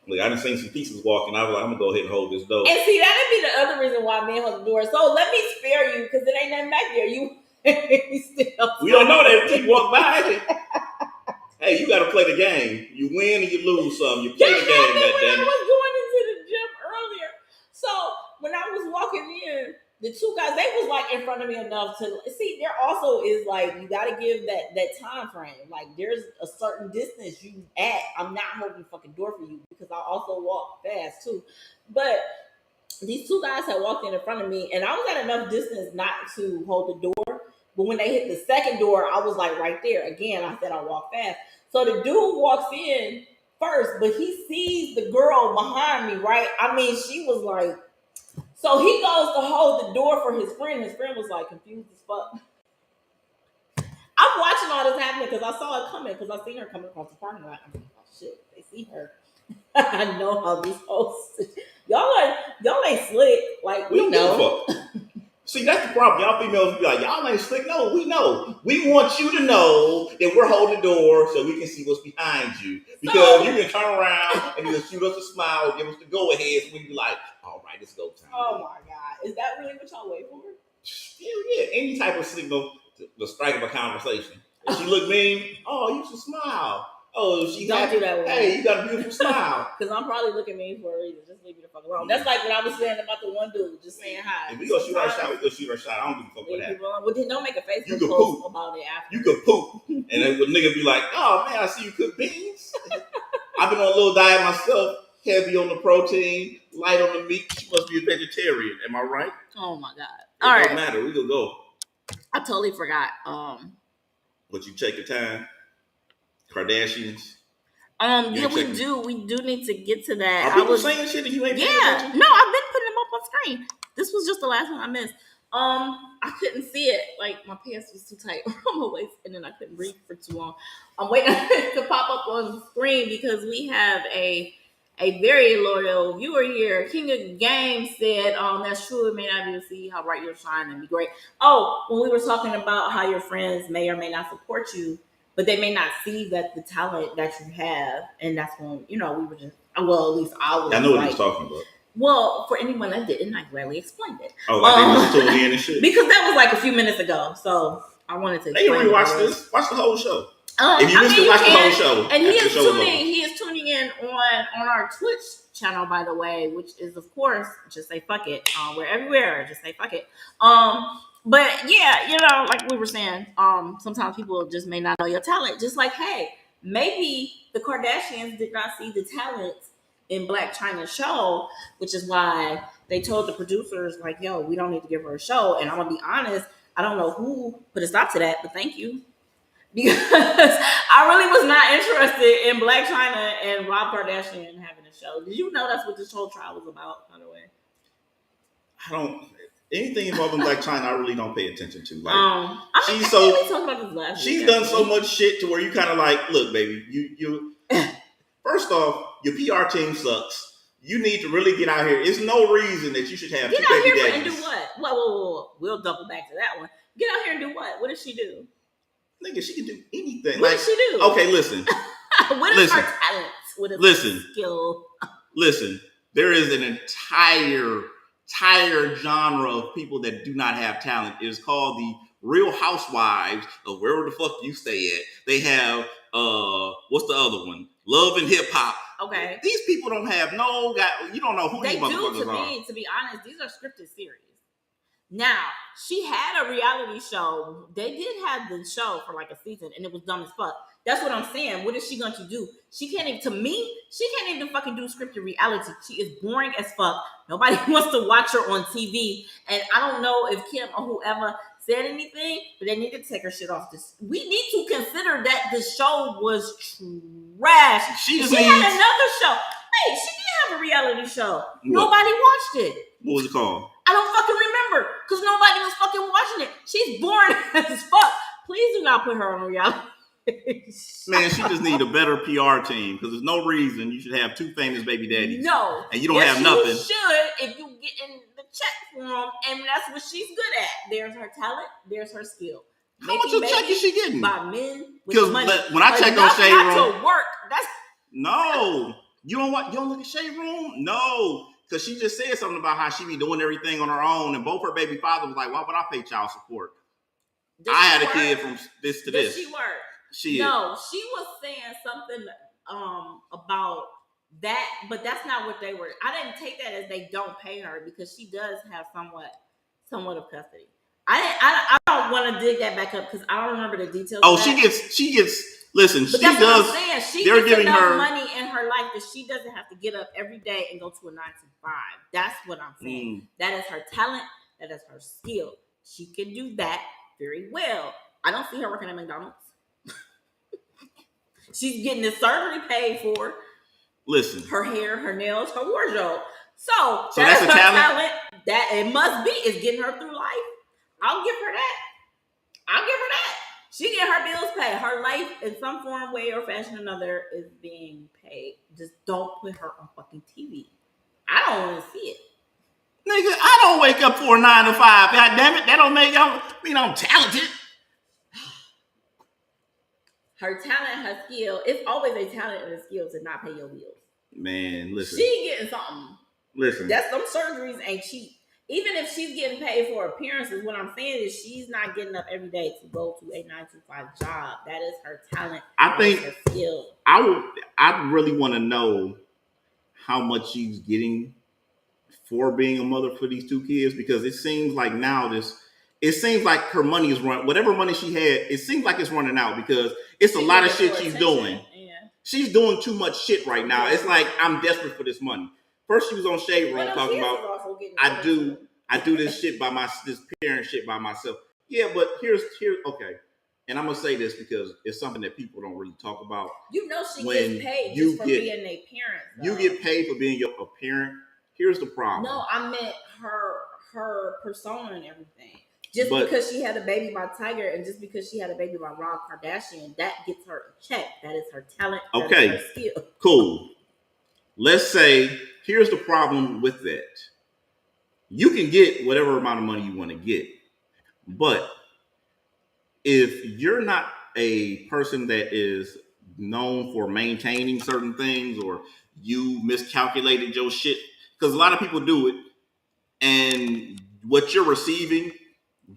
Look, I done seen some pieces walking. I was like, I'm gonna go ahead and hold this door. And see, that'd be the other reason why men hold the door. So let me spare you, because it ain't nothing back there. We don't know that until you walk by. Hey, you gotta play the game. You win and you lose some. You play the game. I was going into the gym earlier. So when I was walking in, the two guys, they was like in front of me enough to see. There also is like, you got to give that time frame. Like, there's a certain distance you at. I'm not holding the fucking door for you, because I also walk fast too. But these two guys had walked in front of me, and I was at enough distance not to hold the door. But when they hit the second door, I was like right there. Again, I said I walk fast. So the dude walks in first, but he sees the girl behind me, right? I mean, she was like. So he goes to hold the door for his friend. His friend was like confused as fuck. I'm watching all this happening because I saw it coming, because I seen her coming across the parking lot. I'm like, oh shit, they see her. I know how these hosts y'all ain't slick. Like we know. See, that's the problem. Y'all females be like, y'all ain't slick. No, we know. We want you to know that we're holding the door so we can see what's behind you. Because you can turn around and you can shoot us a smile, give us the go ahead, so we can be like, all right, it's go time. Oh my God. Is that really what y'all wait for? Yeah. Any type of signal to strike up a conversation. If she look mean, oh, you should smile. Oh, she don't do that with hey, me. you got a beautiful smile. Because I'm probably looking mean for a reason. Just leave me the fuck alone. That's like what I was saying about the one dude just saying hi. If we go shoot our shot, we go shoot our shot. I don't give a fuck with that. Well, then don't make a Facebook post about it after. You could poop. And then the nigga be like, oh man, I see you cook beans. I've been on a little diet myself, heavy on the protein, light on the meat. She must be a vegetarian. Am I right? Oh my God. It don't matter. We could go. I totally forgot. But you check the time. Kardashians. Yeah, we do. We do need to get to that. Are people saying shit that you ain't no, I've been putting them up on screen. This was just the last one I missed. I couldn't see it. Like my pants was too tight around my waist, and then I couldn't breathe for too long. I'm waiting to pop up on the screen because we have a very loyal viewer here. King of the Game said, that's true. It may not be to see how bright you're shining and be great. Oh, when we were talking about how your friends may or may not support you, but they may not see that the talent that you have, and that's when we were just at least I was. I know what he's talking about. Well, for anyone that didn't, I gladly explained it. Oh, like they was totally in and shit. Because that was like a few minutes ago, so I wanted to. They already watched this. Watch the whole show. If you missed it, watch the whole show. And he is tuning in on our Twitch channel, by the way, which is of course just say fuck it. We're everywhere. Just say fuck it. But yeah, like we were saying, sometimes people just may not know your talent. Just like, hey, maybe the Kardashians did not see the talent in Black China's show, which is why they told the producers, like, yo, we don't need to give her a show. And I'm gonna be honest, I don't know who put a stop to that, but thank you. Because I really was not interested in Black China and Rob Kardashian having a show. Did you know that's what this whole trial was about, by the way? I don't. Anything involving Black China, I really don't pay attention to. Like, she's done so much shit to where you kind of like, look, baby, you. First off, your PR team sucks. You need to really get out here. It's no reason that you should have get two out baby here daddies. And do what? Whoa. We'll double back to that one. Get out here and do what? What does she do? Nigga, she can do anything. What does she do? Okay, listen. What is her talent? What is skill? Listen. There is an entire genre of people that do not have talent. It is called the Real Housewives of wherever the fuck you stay at. They have what's the other one? Love and Hip Hop. Okay. These people don't have you don't know who these motherfuckers are. To be honest, these are scripted series. Now, she had a reality show. They did have the show for like a season, and it was dumb as fuck. That's what I'm saying. What is she going to do? She can't even fucking do scripted reality. She is boring as fuck. Nobody wants to watch her on TV. And I don't know if Kim or whoever said anything, but they need to take her shit off this. We need to consider that the show was trash. She had another show. Hey, she did have a reality show. What? Nobody watched it. What was it called? I don't fucking remember because nobody was fucking watching it. She's boring as fuck. Please do not put her on reality. Man, she just need a better PR team because there's no reason you should have two famous baby daddies. No. And you don't have nothing. You should if you get in the check for them, and that's what she's good at. There's her talent. There's her skill. How much of check is she getting? By men with money. When I check on Shade Room, to work. No. You don't look at Shade Room? No. Because she just said something about how she be doing everything on her own, and both her baby father was like, why would I pay child support? I had a kid from this to this. Does she work? She was saying something about that, but that's not what they were. I didn't take that as they don't pay her because she does have somewhat of custody. I don't want to dig that back up because I don't remember the details. Oh, she gets. Listen, but she does. What I'm saying. She they're gets giving enough her money in her life that she doesn't have to get up every day and go to a 9 to 5. That's what I'm saying. That is her talent. That is her skill. She can do that very well. I don't see her working at McDonald's. She's getting the surgery paid for. Listen, her hair, her nails, her wardrobe. So that's her a talent. That it must be is getting her through life. I'll give her that. She get her bills paid. Her life in some form, way, or fashion or another is being paid. Just don't put her on fucking TV. I don't want to see it. Nigga, I don't wake up for a 9 to 5. God damn it, that don't make I'm talented. Her talent, her skill. It's always a talent and a skill to not pay your bills. Man, listen. She getting something. Listen. That's them surgeries ain't cheap. Even if she's getting paid for appearances, what I'm saying is she's not getting up every day to go to a 9 to 5 job. That is her talent. I think her skill. I really want to know how much she's getting for being a mother for these 2 kids, because it seems like it seems like her money is running. Whatever money she had, it seems like it's running out because it's a lot of shit she's doing. Yeah. She's doing too much shit right now. Yeah. It's like, I'm desperate for this money. First, she was on Shade Room talking about I do this shit this parent shit by myself. Yeah, but here's okay. And I'm gonna say this because it's something that people don't really talk about. She gets paid just for being a parent. Though. You get paid for being a parent. Here's the problem. No, I meant her persona and everything. Because she had a baby by Tiger and just because she had a baby by Rob Kardashian, that gets her a check. That is her talent. Okay. That is her skill. Cool. Let's say, here's the problem with that. You can get whatever amount of money you want to get. But if you're not a person that is known for maintaining certain things, or you miscalculated your shit, because a lot of people do it, and what you're receiving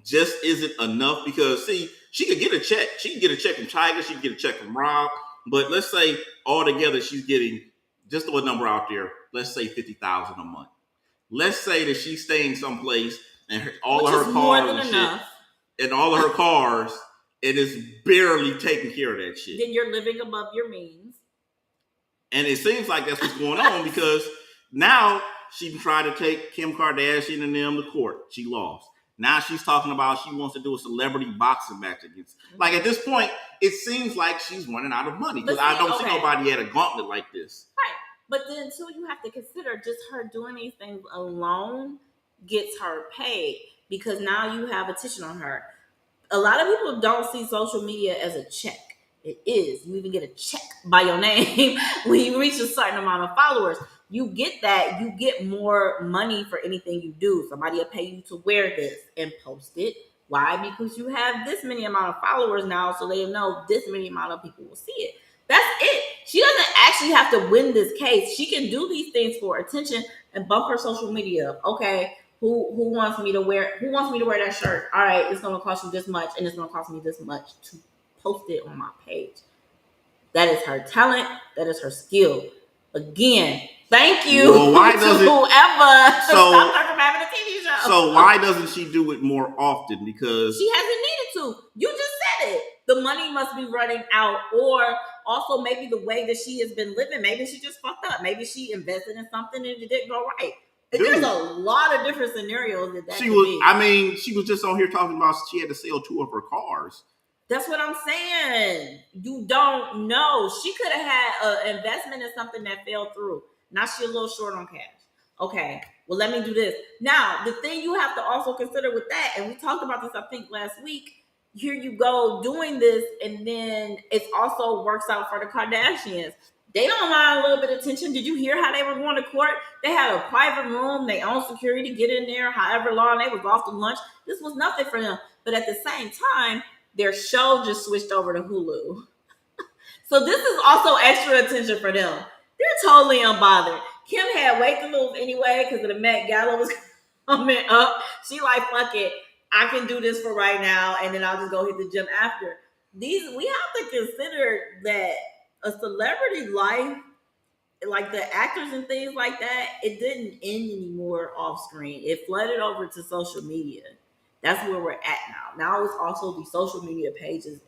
just isn't enough. Because see, she could get a check. She can get a check from Tiger. She can get a check from Rob. But let's say altogether she's getting, just throw a number out there, let's say $50,000 a month. Let's say that she's staying someplace and all of her cars and all of her cars, it is barely taking care of that shit. Then you're living above your means. And it seems like that's what's going on because now she tried to take Kim Kardashian and them to court. She lost. Now she's talking about she wants to do a celebrity boxing match against. Like at this point, it seems like she's running out of money because I don't see nobody at a gauntlet like this. Right. But then too, you have to consider just her doing these things alone gets her paid because now you have attention on her. A lot of people don't see social media as a check. It is. You even get a check by your name when you reach a certain amount of followers. You get that. You get more money for anything you do. Somebody will pay you to wear this and post it. Why? Because you have this many amount of followers now, so they know this many amount of people will see it. That's it. She doesn't actually have to win this case. She can do these things for attention and bump her social media up. Okay, who wants me to wear that shirt? All right, it's gonna cost you this much, and it's gonna cost me this much to post it on my page. That is her talent. That is her skill. Again, thank you to whoever stopped her from having a TV show. So why doesn't she do it more often? Because she hasn't needed to. You just said it. The money must be running out, or also maybe the way that she has been living. Maybe she just fucked up. Maybe she invested in something and it didn't go right. There's a lot of different scenarios that could be. I mean, she was just on here talking about she had to sell 2 of her cars. That's what I'm saying. You don't know. She could have had an investment in something that fell through. Now she's a little short on cash. Okay, well, let me do this. Now, the thing you have to also consider with that, and we talked about this, I think, last week, here you go doing this, and then it also works out for the Kardashians. They don't mind a little bit of attention. Did you hear how they were going to court? They had a private room. They own security, get in there, however long. They was off to lunch. This was nothing for them. But at the same time, their show just switched over to Hulu. So this is also extra attention for them. They're totally unbothered. Kim had way to lose anyway because of the Met Gala was coming up. She like, fuck it. I can do this for right now, and then I'll just go hit the gym after. We have to consider that a celebrity life, like the actors and things like that, it didn't end anymore off screen. It flooded over to social media. That's where we're at now. Now it's also the social media pages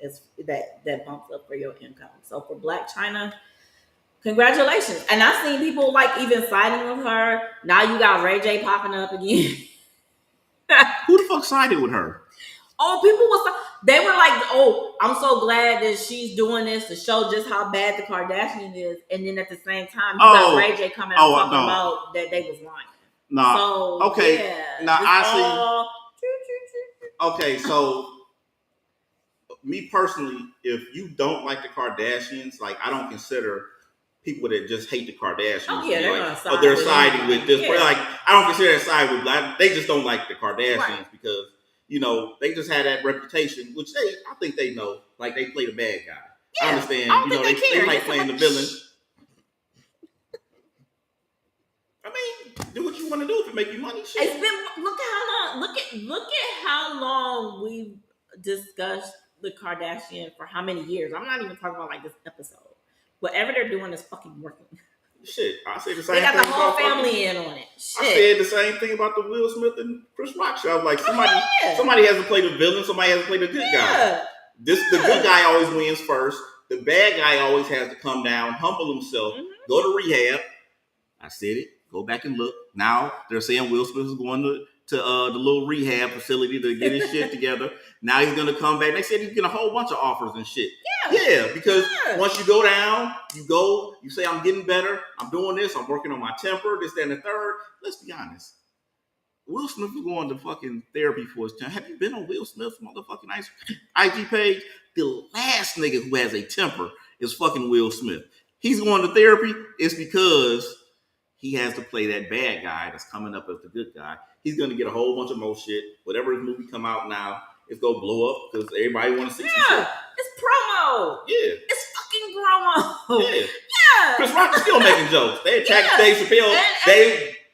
that bumps up for your income. So for Black China, congratulations. And I've seen people like even siding with her. Now you got Ray J popping up again. Who the fuck sided with her? Oh, they were like, oh, I'm so glad that she's doing this to show just how bad the Kardashians is. And then at the same time, you got Ray J coming out talking about that they was lying. No. So, okay. Yeah, now I see. Okay, so me personally, if you don't like the Kardashians, like I don't consider people that just hate the Kardashians. Oh yeah, they're like, gonna they're siding with this. Yeah. Like, I don't consider that side with black. They just don't like the Kardashians because they just had that reputation, which I think they know. Like, they play the bad guy. Yeah, I understand. I don't think they like playing the villain. I mean, do what you want to do if it make you money. Shit. It's been look at how long we've discussed the Kardashian for how many years. I'm not even talking about like this episode. Whatever they're doing is fucking working. Shit, I say the same thing. They got thing the whole family in on it. Shit. I said the same thing about the Will Smith and Chris Rock show. I was like, somebody has to play the villain, somebody has to play the good guy. The good guy always wins first. The bad guy always has to come down, humble himself, go to rehab. I said it. Go back and look. Now they're saying Will Smith is going to the little rehab facility to get his shit together. Now he's going to come back. They said he's getting a whole bunch of offers and shit. Yeah, because once you go down, you say, I'm getting better. I'm doing this. I'm working on my temper, this, that, and the third. Let's be honest. Will Smith is going to fucking therapy for his temper. Have you been on Will Smith's motherfucking IG page? The last nigga who has a temper is fucking Will Smith. He's going to therapy. It's because he has to play that bad guy that's coming up as the good guy. He's going to get a whole bunch of more shit. Whatever his movie come out now, it's going to blow up because everybody want to see some shit. It's promo. Yeah. It's fucking promo. Yeah. Chris Rock is still making jokes. They attacked Dave Chapelle.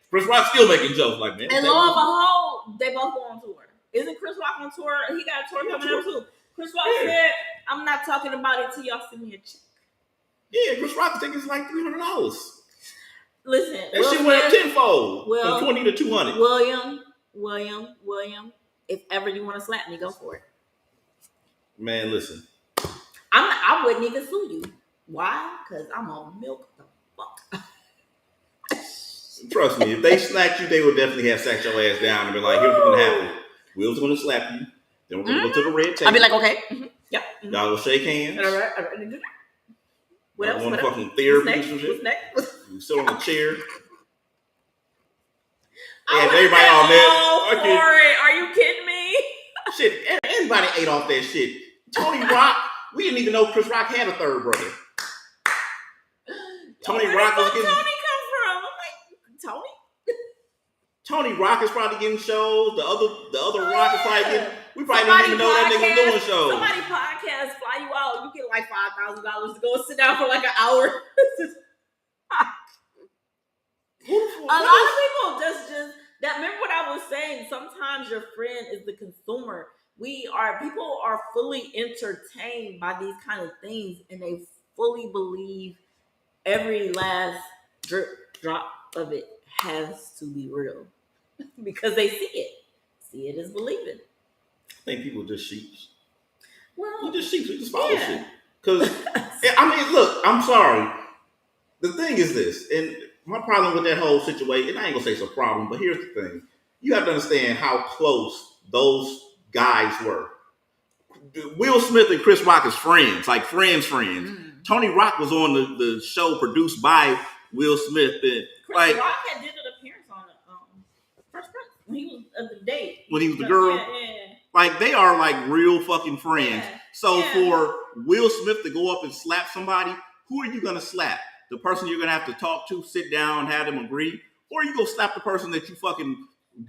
Chris Rock still making jokes like, man. And lo and behold, they both go on tour. Isn't Chris Rock on tour? He got a tour coming up too. Chris Rock said, I'm not talking about it till y'all send me a check. Yeah, Chris Rock's ticket's like $300. Listen, that shit went up tenfold from 20 to 200. William, if ever you want to slap me, go for it. Man, listen. I wouldn't even sue you. Why? Because I'm gonna milk the fuck. Trust me, if they slapped you, they would definitely have sat your ass down and be like, here's what's gonna happen. Will's gonna slap you. Then we're gonna go to the red table. I'll be like, okay. Yep. Y'all will shake hands. All right. What else? What fucking therapy and shit. What's next? You sit on a chair. And everybody all mad. Okay. Are you kidding me? Shit, everybody ate off that shit. Tony Rock, we didn't even know Chris Rock had a third brother. Tony Rock was getting. Tony come from? I'm like, Tony? Tony Rock is probably getting shows. The other Rock is probably getting. We probably didn't even know that nigga was doing shows. Somebody podcast fly you out. You get like $5,000 to go sit down for like an hour. A lot of people just that. Remember what I was saying? Sometimes your friend is the consumer. People are fully entertained by these kind of things, and they fully believe every last drop of it has to be real because they see it. See it is believing. I think people just sheeps. Well, you just sheeps. You just follow shit. Because I mean, look, I'm sorry. The thing is this, and my problem with that whole situation, and I ain't gonna say it's a problem, but here's the thing: you have to understand how close those guys were. Will Smith and Chris Rock is friends, like friends. Mm. Tony Rock was on the show produced by Will Smith. And Chris Rock had did an appearance on First Prince when he was at the date. When he was the girl. Yeah. Like, they are like real fucking friends. Yeah. So for Will Smith to go up and slap somebody, who are you going to slap? The person you're going to have to talk to, sit down, have them agree? Or you go slap the person that you fucking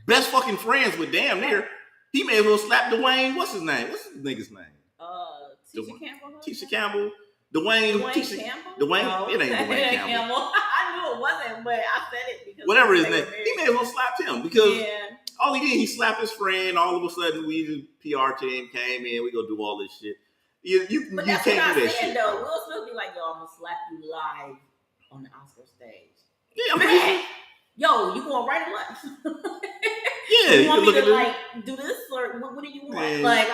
best fucking friends with damn near? He may as well slap Dwayne. What's his name? What's his nigga's name? Tisha Campbell. Dwayne Campbell? Dwayne? No, it ain't Dwayne Campbell. I knew it wasn't, but I said it because whatever his name. He may as well slap him because all he did, he slapped his friend. All of a sudden, the PR team came in. We gonna do all this shit. You can't do that shit. Though. Will Smith be like, yo, I'm gonna slap you live on the Oscar stage. Yeah, I mean, yo, you going right or left? Yeah, you want me to like do this or what do you want? Man. Like,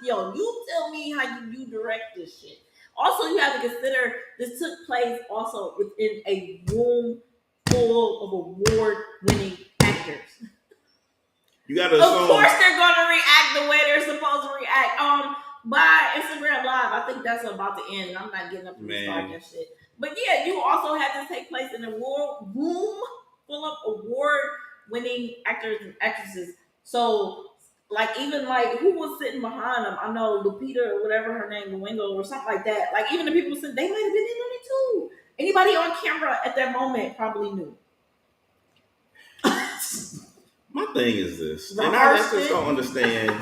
you tell me how you direct this shit. Also, you have to consider this took place also within a room full of award-winning actors. You gotta of course, they're gonna react the way they're supposed to react. By Instagram Live, I think that's about to end. I'm not getting up to start that shit. But yeah, you also had this take place in a room full of award-winning actors and actresses. So, like, even like who was sitting behind them? I know Lupita or whatever her name, Luengo or something like that. Like, even the people sitting, they might have been in on it too. Everybody on camera at that moment probably knew. My thing is this, Rehearsed and I just it. don't understand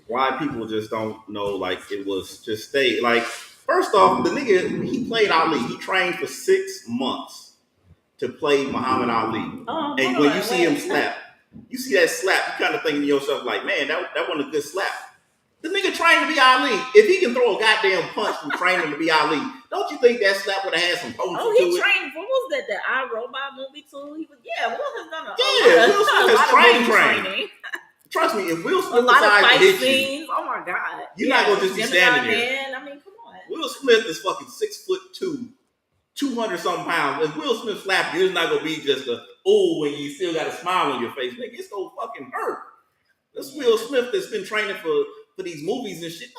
why people just don't know. Like it was just stay. Like first off, the nigga he played Ali. He trained for 6 months to play Muhammad Ali. And when you see him slap, you see that slap, you kind of thinking to yourself like, man, that wasn't a good slap. The nigga trained to be Ali. If he can throw a goddamn punch from training to be Ali, don't you think that slap would have had some potency to it? Oh, he trained. What was that? The I, Robot movie too? He was. Yeah, Will has done Will Smith has training. Trust me, if Will Smith decides to hit scenes, oh my god, you're not gonna just be standing there. I mean, come on. Will Smith is fucking 6'2", 200 something pounds. If Will Smith slaps you, it's not gonna be just a when you still got a smile on your face. Nigga, it's gonna fucking hurt. This Will Smith that's been training for these movies and shit.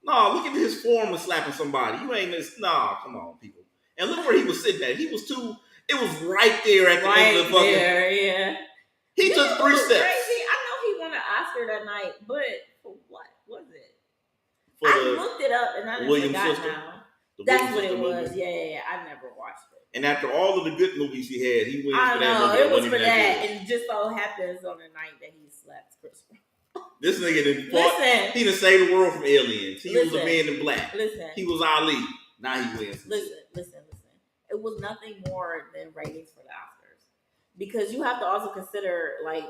No, look at his form of slapping somebody. You ain't this. No, come on, people. And look where he was sitting at. He was too. It was right there at the end of the fucking. Yeah. He took 3 steps. Crazy. I know he won an Oscar that night, but for what was it? I looked it up and I never forgot now. That's what it was. Yeah. I never watched it. And after all of the good movies he had, he wins for that movie. It was for that, good. And just so happens on the night that he slaps Chris Brown. This nigga didn't fought. He done saved the world from aliens. He was a man in black. He was Ali. Now he wins. Listen. It was nothing more than ratings for the Oscars. Because you have to also consider, like,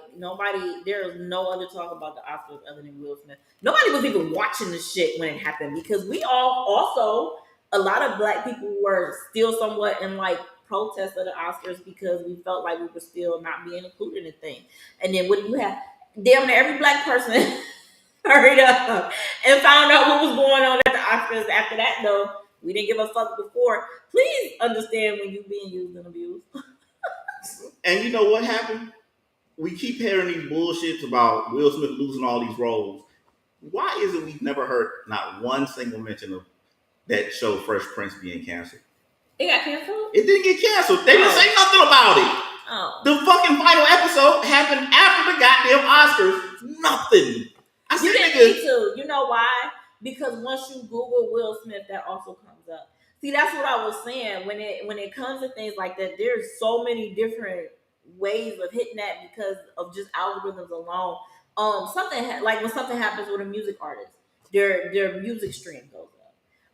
there is no other talk about the Oscars other than Will Smith. Nobody was even watching the shit when it happened because we all also, a lot of black people were still somewhat in, like, protest of the Oscars because we felt like we were still not being included in things. And then what do you have? Damn near every black person hurried up and found out what was going on at the Oscars. After that, though, we didn't give a fuck before. Please understand when you're being used and abused. And you know what happened? We keep hearing these bullshits about Will Smith losing all these roles. Why is it we've never heard not one single mention of that show Fresh Prince being canceled? It got canceled? It didn't get canceled. They didn't say nothing about it. Oh. The fucking final episode happened after the goddamn Oscars. Nothing. You didn't need to. You know why? Because once you Google Will Smith, that also comes up. See, that's what I was saying. When it comes to things like that, there's so many different ways of hitting that because of just algorithms alone. Like when something happens with a music artist, their music stream goes up.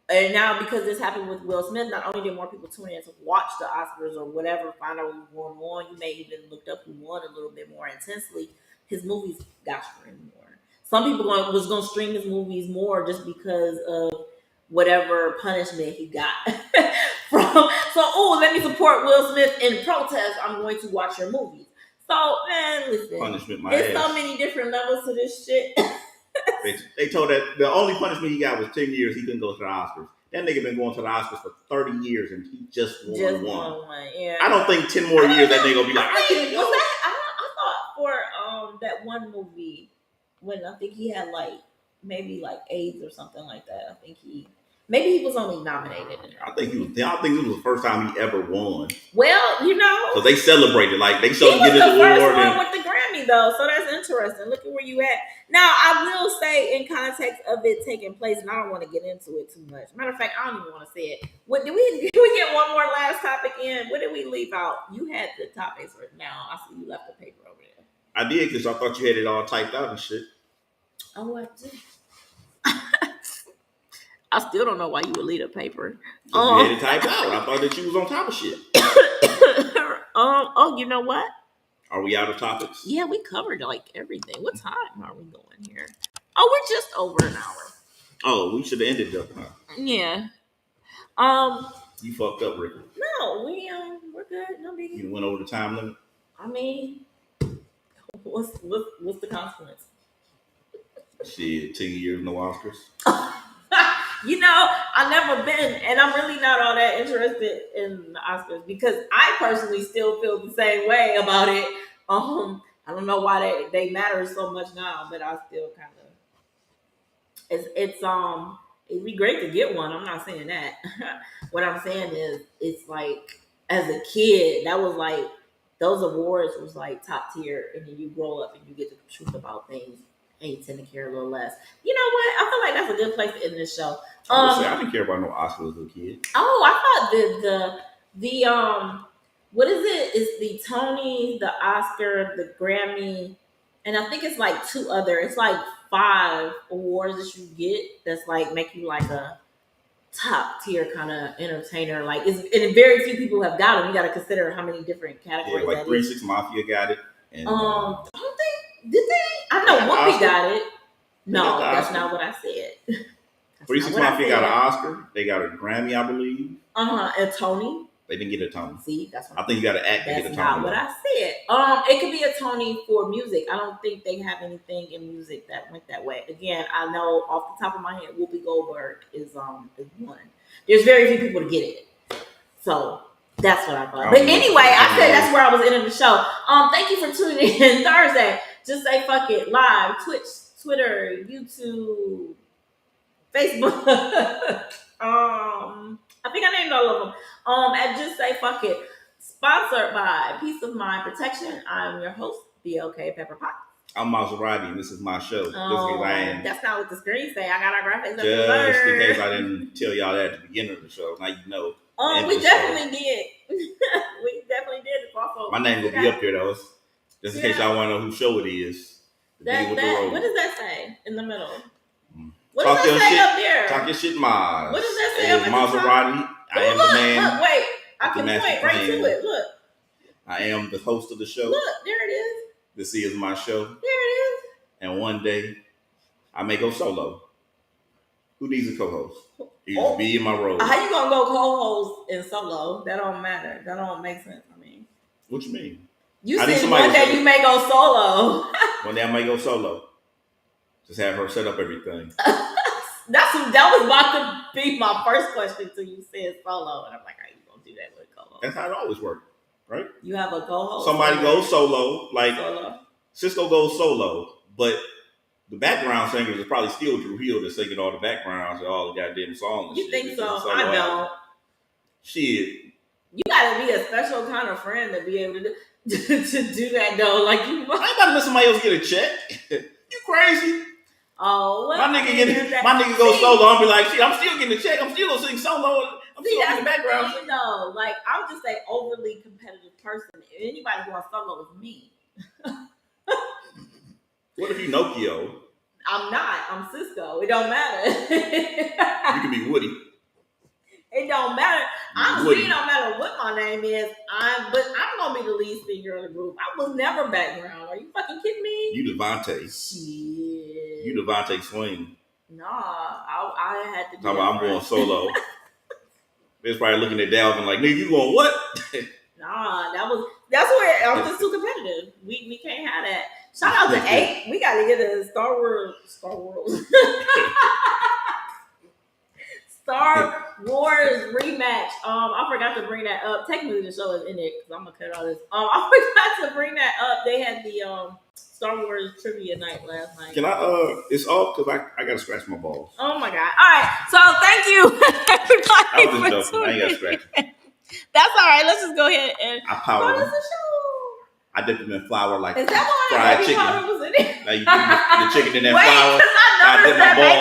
And now because this happened with Will Smith, not only did more people tune in to watch the Oscars or whatever, find out what was going on, you may even looked up who won a little bit more intensely. His movies got streamed more. Some people was going to stream his movies more just because of whatever punishment he got from. So, let me support Will Smith in protest. I'm going to watch your movies. So, man, listen. Punishment, there's so many different levels to this shit. They told that the only punishment he got was 10 years. He couldn't go to the Oscars. That nigga been going to the Oscars for 30 years and he just won one. Yeah. I don't think 10 more years that nigga gonna be like, I can't go. I thought for that one movie when I think he had maybe AIDS or something like that. I think maybe he was only nominated. I think it was the first time he ever won. Well, so they celebrated they showed him get his award. He was the first one and with the Grammy though, so that's interesting. Look at where you at now. I will say in context of it taking place, and I don't want to get into it too much. Matter of fact, I don't even want to say it. What did we get? One more last topic in. What did we leave out? You had the topics right now. I see you left the paper over there. I did because I thought you had it all typed out and shit. Oh, I did. I still don't know why you would leave a paper. You had it typed out. I thought that you was on top of shit. You know what? Are we out of topics? Yeah, we covered everything. What time are we going here? Oh, we're just over an hour. Oh, we should have ended up, huh? Yeah. You fucked up, Rick. No, we're good. No biggie. You went over the time limit. I mean, what's the consequence? Shit, 10 years, no Oscars. I've never been, and I'm really not all that interested in the Oscars because I personally still feel the same way about it. I don't know why they matter so much now, but I still kind of. It'd be great to get one. I'm not saying that. What I'm saying is, it's like as a kid, that was those awards was top tier, and then you grow up and you get the truth about things. And you tend to care a little less. You know what? I feel like that's a good place to end this show. I didn't care about no Oscars as a kid. Oh, I thought The what is it? It's the Tony, the Oscar, the Grammy, and I think it's like two other. It's like 5 awards that you get that's like make you like a top tier kind of entertainer. Like, and very few people have got them. You got to consider how many different categories. Yeah, like 3 6 Mafia got it. And, I don't think did they? I know Whoopi got it. No, that's not what I said. 3 6 Mafia got an Oscar. They got a Grammy, I believe. And Tony. They didn't get a Tony. See, that's what I think you got to act to get a Tony. That's not what I said. It could be a Tony for music. I don't think they have anything in music that went that way. Again, I know off the top of my head, Whoopi Goldberg is one. There's very few people to get it, so that's what I thought. But anyway, I said that's where I was ending the show. Thank you for tuning in Thursday. Just say fuck it live, Twitch, Twitter, YouTube, Facebook. I think I named all of them. And just say fuck it. Sponsored by Peace of Mind Protection. I'm your host, BLK Pepper Pot. I'm Maseratii, and this is my show. That's not what the screen say. I got our graphics up. Just in case I didn't tell y'all that at the beginning of the show. Now you know. We definitely did. We definitely did. Also, my name will be up there though. Just in case y'all want to know whose show it is. What does that say in the middle? What does that say up there? Talk your shit, Maz. What does that say up there? Maserati. I am the man. Look, wait. I can point right to it. Look. I am the host of the show. Look, there it is. This is my show. There it is. And one day, I may go solo. Who needs a co-host? You just be in my role. How you gonna go co-host in solo? That don't matter. That don't make sense. I mean, what you mean? You said one day you may go solo. One day I may go solo. Just have her set up everything. That was about to be my first question till you said solo, and I'm like, how you gonna do that with a co-host? That's how it always works, right? You have a co-host. Somebody goes solo, like Cisco goes solo, but the background singers is probably still Drew Hill that's singing all the backgrounds and all the goddamn songs. You think so? I don't. Shit. You gotta be a special kind of friend to be able to do that though. Like you, I ain't about to let somebody else get a check. You crazy? Oh, well, my nigga go solo. I'll be like, shit, I'm still getting a check. I'm still gonna sing solo. I'm still in the background. No, like I would just say overly competitive person. If anybody going solo is me. What if you Nokia? I'm not. I'm Cisco. It don't matter. You can be Woody. It don't matter. Honestly, it don't matter what my name is. But I'm gonna be the lead singer of the group. I was never background. Are you fucking kidding me? You Devontae. Shit. You Devontae Swing. Nah, I had to. Talking about I'm going solo. They're probably looking at Dalvin like, nigga, you going what? Nah, that's where I'm just too competitive. We can't have that. Shout out to 8. We gotta get a Star Wars. Star Wars rematch. I forgot to bring that up. Technically, the show is in it because I'm gonna cut all this. I forgot to bring that up. They had the Star Wars trivia night last night. Can I? It's off because I gotta scratch my balls. Oh my god! All right. So thank you, everybody. I was just joking. I ain't gotta scratch it. That's all right. Let's just go ahead and start the show. I dipped them in flour like fried chicken. Was in it? Now you put the chicken in that flour. Because I noticed that